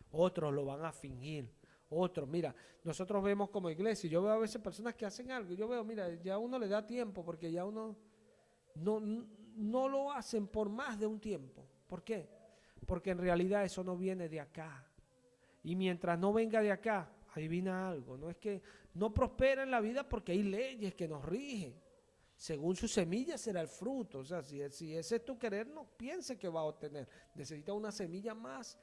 Otros lo van a fingir. Otros, mira, nosotros vemos como iglesia, yo veo a veces personas que hacen algo, yo veo, mira, ya uno le da tiempo porque ya uno no lo hacen por más de un tiempo. ¿Por qué? Porque en realidad eso no viene de acá. Y mientras no venga de acá, adivina algo, no es que no prospera en la vida porque hay leyes que nos rigen. Según su semilla será el fruto. O sea, si ese es tu querer, no piense que va a obtener. Necesita una semilla más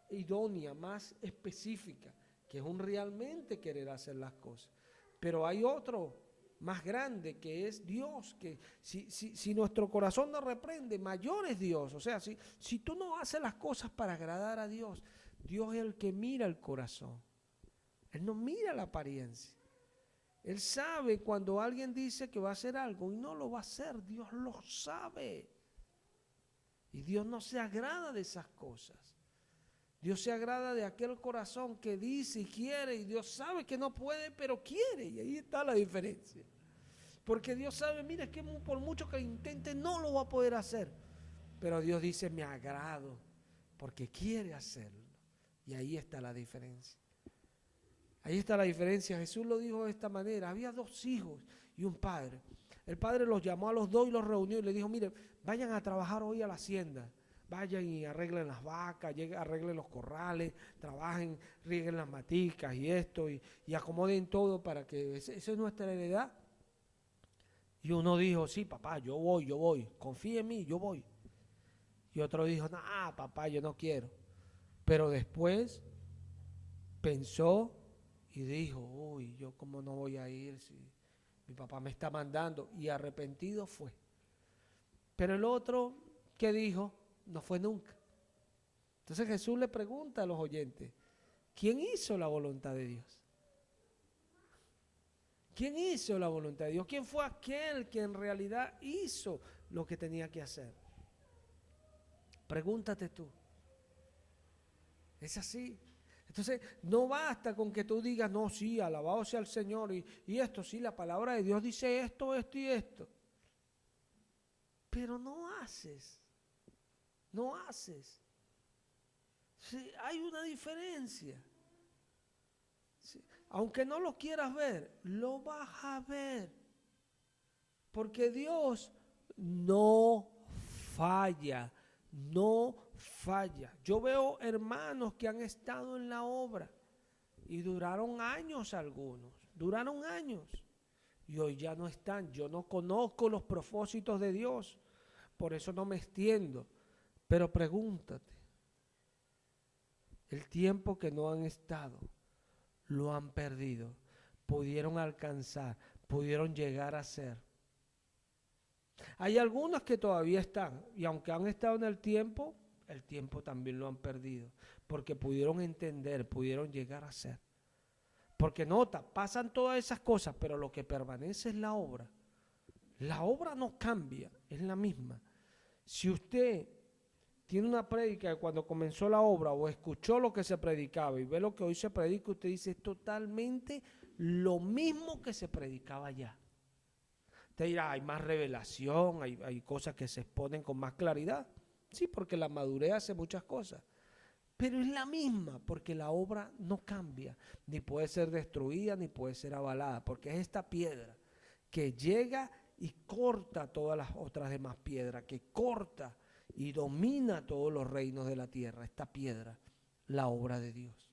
idónea, más específica, que es un realmente querer hacer las cosas. Pero hay otro más grande que es Dios, que si nuestro corazón nos reprende, mayor es Dios. O sea, si tú no haces las cosas para agradar a Dios, Dios es el que mira el corazón. Él no mira la apariencia. Él sabe cuando alguien dice que va a hacer algo y no lo va a hacer. Dios lo sabe. Y Dios no se agrada de esas cosas. Dios se agrada de aquel corazón que dice y quiere, y Dios sabe que no puede, pero quiere. Y ahí está la diferencia. Porque Dios sabe, mira, es que por mucho que intente no lo va a poder hacer. Pero Dios dice, me agrado, porque quiere hacerlo. Y ahí está la diferencia. Ahí está la diferencia. Jesús lo dijo de esta manera. Había dos hijos y un padre. El padre los llamó a los dos y los reunió y le dijo, miren, vayan a trabajar hoy a la hacienda. Vayan y arreglen las vacas, arreglen los corrales, trabajen, rieguen las maticas y esto, y acomoden todo para que esa es nuestra heredad. Y uno dijo, sí, papá, yo voy, confía en mí, yo voy. Y otro dijo, no, papá, yo no quiero. Pero después pensó y dijo, uy, yo cómo no voy a ir si mi papá me está mandando, y arrepentido fue. Pero el otro que dijo, no fue nunca. Entonces Jesús le pregunta a los oyentes, ¿quién hizo la voluntad de Dios? ¿Quién hizo la voluntad de Dios? ¿Quién fue aquel que en realidad hizo lo que tenía que hacer? Pregúntate tú. Es así. Entonces, no basta con que tú digas, no, sí, alabado sea el Señor, y esto, sí, la palabra de Dios dice esto, esto y esto. Pero no haces. No haces. Sí, hay una diferencia. Sí, aunque no lo quieras ver, lo vas a ver. Porque Dios no falla, no falla. Yo veo hermanos que han estado en la obra y duraron años algunos, duraron años y hoy ya no están. Yo no conozco los propósitos de Dios, por eso no me extiendo, pero pregúntate, el tiempo que no han estado, lo han perdido, pudieron alcanzar, pudieron llegar a ser. Hay algunos que todavía están, y aunque han estado en el tiempo también lo han perdido, porque pudieron entender, pudieron llegar a ser. Porque nota, pasan todas esas cosas, pero lo que permanece es la obra. La obra no cambia, es la misma. Si usted tiene una prédica de cuando comenzó la obra o escuchó lo que se predicaba y ve lo que hoy se predica, usted dice, es totalmente lo mismo que se predicaba ya. Te dirá, hay más revelación, hay cosas que se exponen con más claridad. Sí, porque la madurez hace muchas cosas. Pero es la misma, porque la obra no cambia, ni puede ser destruida, ni puede ser avalada, porque es esta piedra que llega y corta todas las otras demás piedras, que corta y domina todos los reinos de la tierra. Esta piedra, la obra de Dios,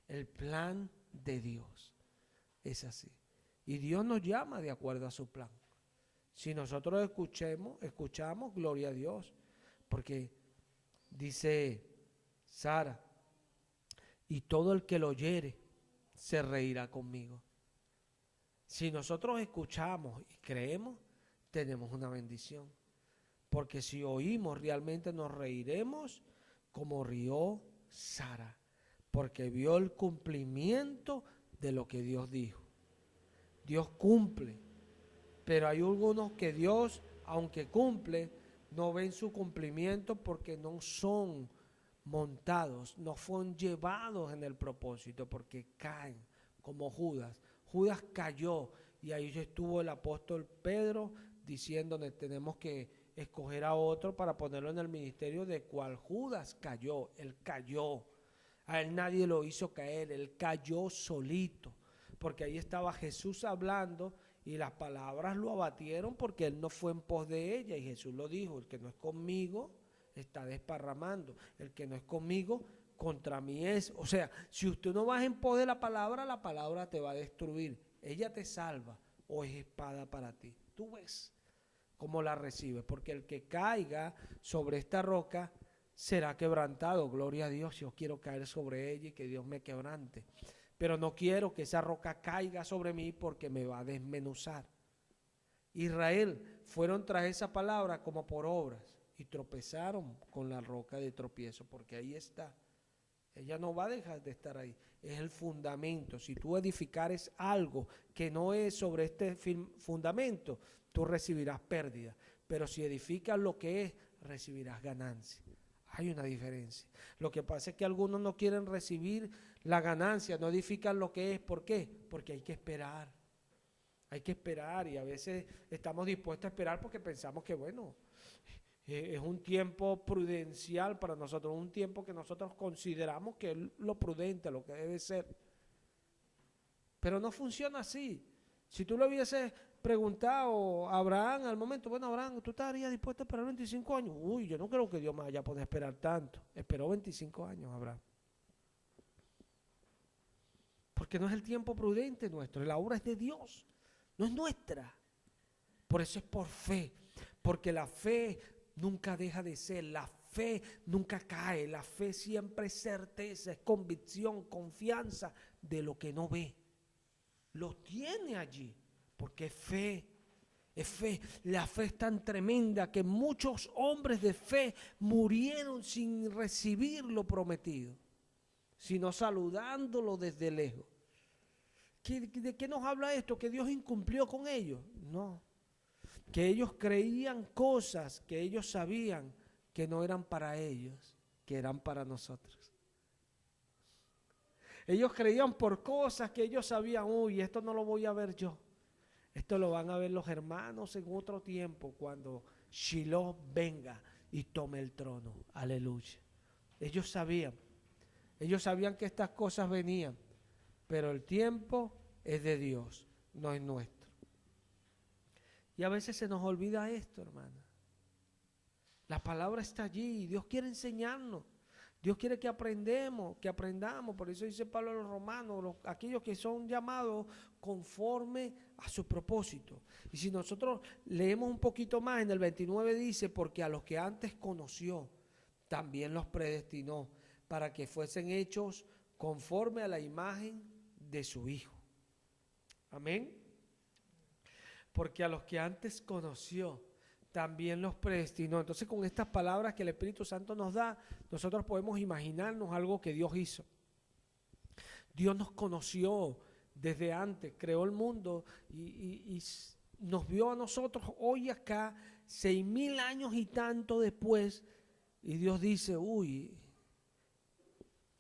el plan de Dios, es así. Y Dios nos llama de acuerdo a su plan. Si nosotros escuchamos, gloria a Dios, porque dice Sara, y todo el que lo oyere se reirá conmigo. Si nosotros escuchamos y creemos, tenemos una bendición. Porque si oímos, realmente nos reiremos como rió Sara, porque vio el cumplimiento de lo que Dios dijo. Dios cumple, pero hay algunos que Dios, aunque cumple, no ven su cumplimiento porque no son montados, no fueron llevados en el propósito, porque caen como Judas. Judas cayó y ahí estuvo el apóstol Pedro diciéndole, tenemos que escoger a otro para ponerlo en el ministerio de cual Judas cayó. Él cayó, a él nadie lo hizo caer, él cayó solito, porque ahí estaba Jesús hablando y las palabras lo abatieron porque él no fue en pos de ella, y Jesús lo dijo, el que no es conmigo está desparramando, el que no es conmigo contra mí es. O sea, si usted no va en pos de la palabra te va a destruir. Ella te salva o es espada para ti. Tú ves cómo la recibes, porque el que caiga sobre esta roca será quebrantado. Gloria a Dios, yo quiero caer sobre ella y que Dios me quebrante. Pero no quiero que esa roca caiga sobre mí porque me va a desmenuzar. Israel fueron tras esa palabra como por obras y tropezaron con la roca de tropiezo, porque ahí está. Ella no va a dejar de estar ahí. Es el fundamento. Si tú edificares algo que no es sobre este fundamento, tú recibirás pérdida. Pero si edificas lo que es, recibirás ganancia. Hay una diferencia. Lo que pasa es que algunos no quieren recibir la ganancia, no edifican lo que es. ¿Por qué? Porque hay que esperar. Hay que esperar y a veces estamos dispuestos a esperar porque pensamos que, bueno, es un tiempo prudencial para nosotros, un tiempo que nosotros consideramos que es lo prudente, lo que debe ser. Pero no funciona así. Si tú le hubieses preguntado a Abraham al momento, bueno, Abraham, ¿tú estarías dispuesto a esperar 25 años? Uy, yo no creo que Dios me vaya a poder esperar tanto. Esperó 25 años Abraham. Porque no es el tiempo prudente nuestro, la obra es de Dios, no es nuestra. Por eso es por fe, porque la fe nunca deja de ser, la fe nunca cae, la fe siempre es certeza, es convicción, confianza de lo que no ve. Lo tiene allí, porque es fe. Es fe. La fe es tan tremenda que muchos hombres de fe murieron sin recibir lo prometido, sino saludándolo desde lejos. ¿De qué nos habla esto? ¿Que Dios incumplió con ellos? No. Que ellos creían cosas que ellos sabían que no eran para ellos, que eran para nosotros. Ellos creían por cosas que ellos sabían, uy, esto no lo voy a ver yo. Esto lo van a ver los hermanos en otro tiempo, cuando Shiloh venga y tome el trono. Aleluya. Ellos sabían que estas cosas venían, pero el tiempo es de Dios, no es nuestro. Y a veces se nos olvida esto, hermana. La palabra está allí, Dios quiere enseñarnos. Dios quiere que aprendamos. Por eso dice Pablo a los romanos, aquellos que son llamados conforme a su propósito. Y si nosotros leemos un poquito más, en el 29 dice, porque a los que antes conoció, también los predestinó, para que fuesen hechos conforme a la imagen de su Hijo. Amén. Porque a los que antes conoció, también los predestinó. Entonces, con estas palabras que el Espíritu Santo nos da, nosotros podemos imaginarnos algo que Dios hizo. Dios nos conoció desde antes, creó el mundo y nos vio a nosotros hoy acá, 6,000 años y tanto después, y Dios dice, uy,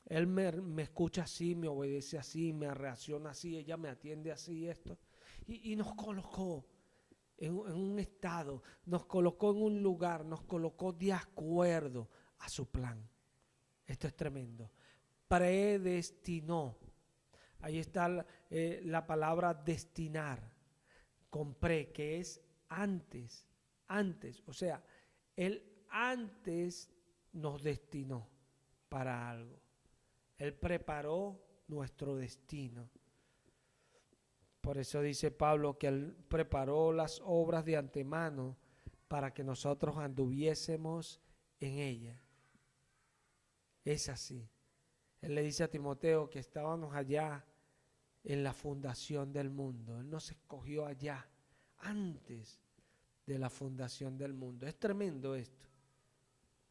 Él me escucha así, me obedece así, me reacciona así, ella me atiende así, esto. Y nos colocó. en un estado, nos colocó en un lugar, nos colocó de acuerdo a su plan. Esto es tremendo. Predestinó. Ahí está la palabra destinar, con pre, que es antes, o sea, Él antes nos destinó para algo. Él preparó nuestro destino. Por eso dice Pablo que Él preparó las obras de antemano para que nosotros anduviésemos en ella. Es así. Él le dice a Timoteo que estábamos allá en la fundación del mundo. Él nos escogió allá, antes de la fundación del mundo. Es tremendo esto.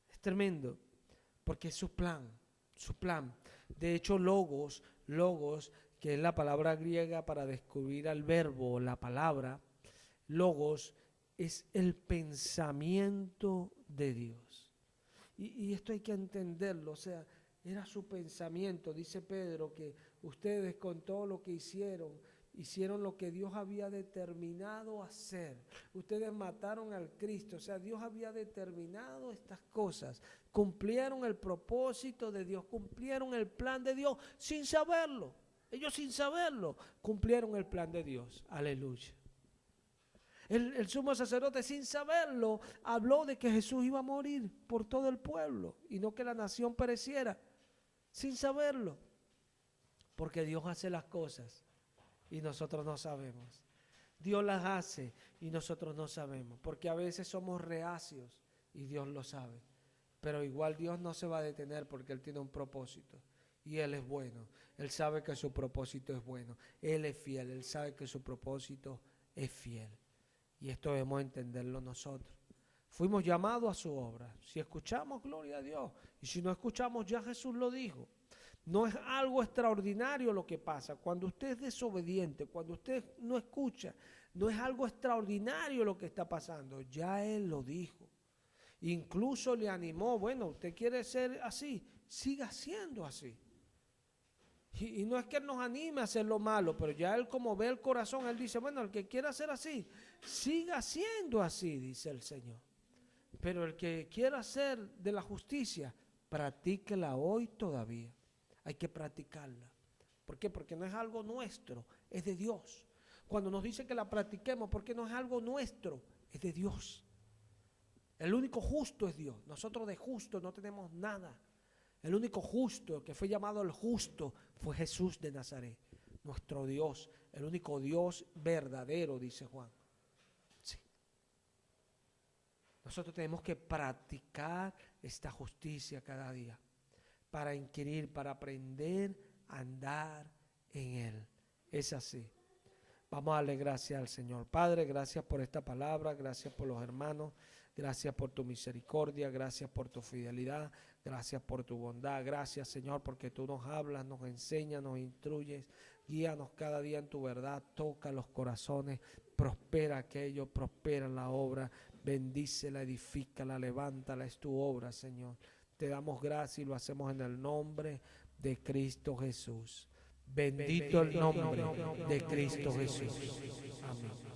Es tremendo, porque es su plan, su plan. De hecho, logos, que es la palabra griega para descubrir al verbo, la palabra, logos, es el pensamiento de Dios. Y esto hay que entenderlo, o sea, era su pensamiento. Dice Pedro que ustedes con todo lo que hicieron lo que Dios había determinado hacer. Ustedes mataron al Cristo, o sea, Dios había determinado estas cosas. Cumplieron el propósito de Dios, cumplieron el plan de Dios sin saberlo. Ellos sin saberlo cumplieron el plan de Dios. Aleluya. El sumo sacerdote sin saberlo habló de que Jesús iba a morir por todo el pueblo y no que la nación pereciera, sin saberlo, porque Dios hace las cosas y nosotros no sabemos. Dios las hace y nosotros no sabemos, porque a veces somos reacios y Dios lo sabe, pero igual Dios no se va a detener porque Él tiene un propósito y Él es bueno. Él sabe que su propósito es bueno, Él es fiel, Él sabe que su propósito es fiel. Y esto debemos entenderlo nosotros. Fuimos llamados a su obra. Si escuchamos, gloria a Dios. Y si no escuchamos, ya Jesús lo dijo. No es algo extraordinario lo que pasa. Cuando usted es desobediente, cuando usted no escucha, no es algo extraordinario lo que está pasando. Ya Él lo dijo. Incluso le animó, bueno, usted quiere ser así, siga siendo así. Y no es que Él nos anime a hacer lo malo, pero ya Él como ve el corazón, Él dice, bueno, el que quiera hacer así, siga siendo así, dice el Señor. Pero el que quiera hacer de la justicia, practíquela hoy todavía. Hay que practicarla. ¿Por qué? Porque no es algo nuestro, es de Dios. Cuando nos dice que la practiquemos, porque no es algo nuestro, es de Dios. El único justo es Dios. Nosotros de justo no tenemos nada. El único justo que fue llamado el justo fue Jesús de Nazaret, nuestro Dios, el único Dios verdadero, dice Juan. Sí. Nosotros tenemos que practicar esta justicia cada día para inquirir, para aprender a andar en Él. Es así. Vamos a darle gracias al Señor. Padre, gracias por esta palabra, gracias por los hermanos, gracias por tu misericordia, gracias por tu fidelidad, gracias por tu bondad, gracias Señor porque tú nos hablas, nos enseñas, nos instruyes, guíanos cada día en tu verdad, toca los corazones, prospera aquello, prospera la obra, bendícela, edifícala, levántala, es tu obra Señor. Te damos gracias y lo hacemos en el nombre de Cristo Jesús. Bendito el nombre de Cristo Jesús. Amén.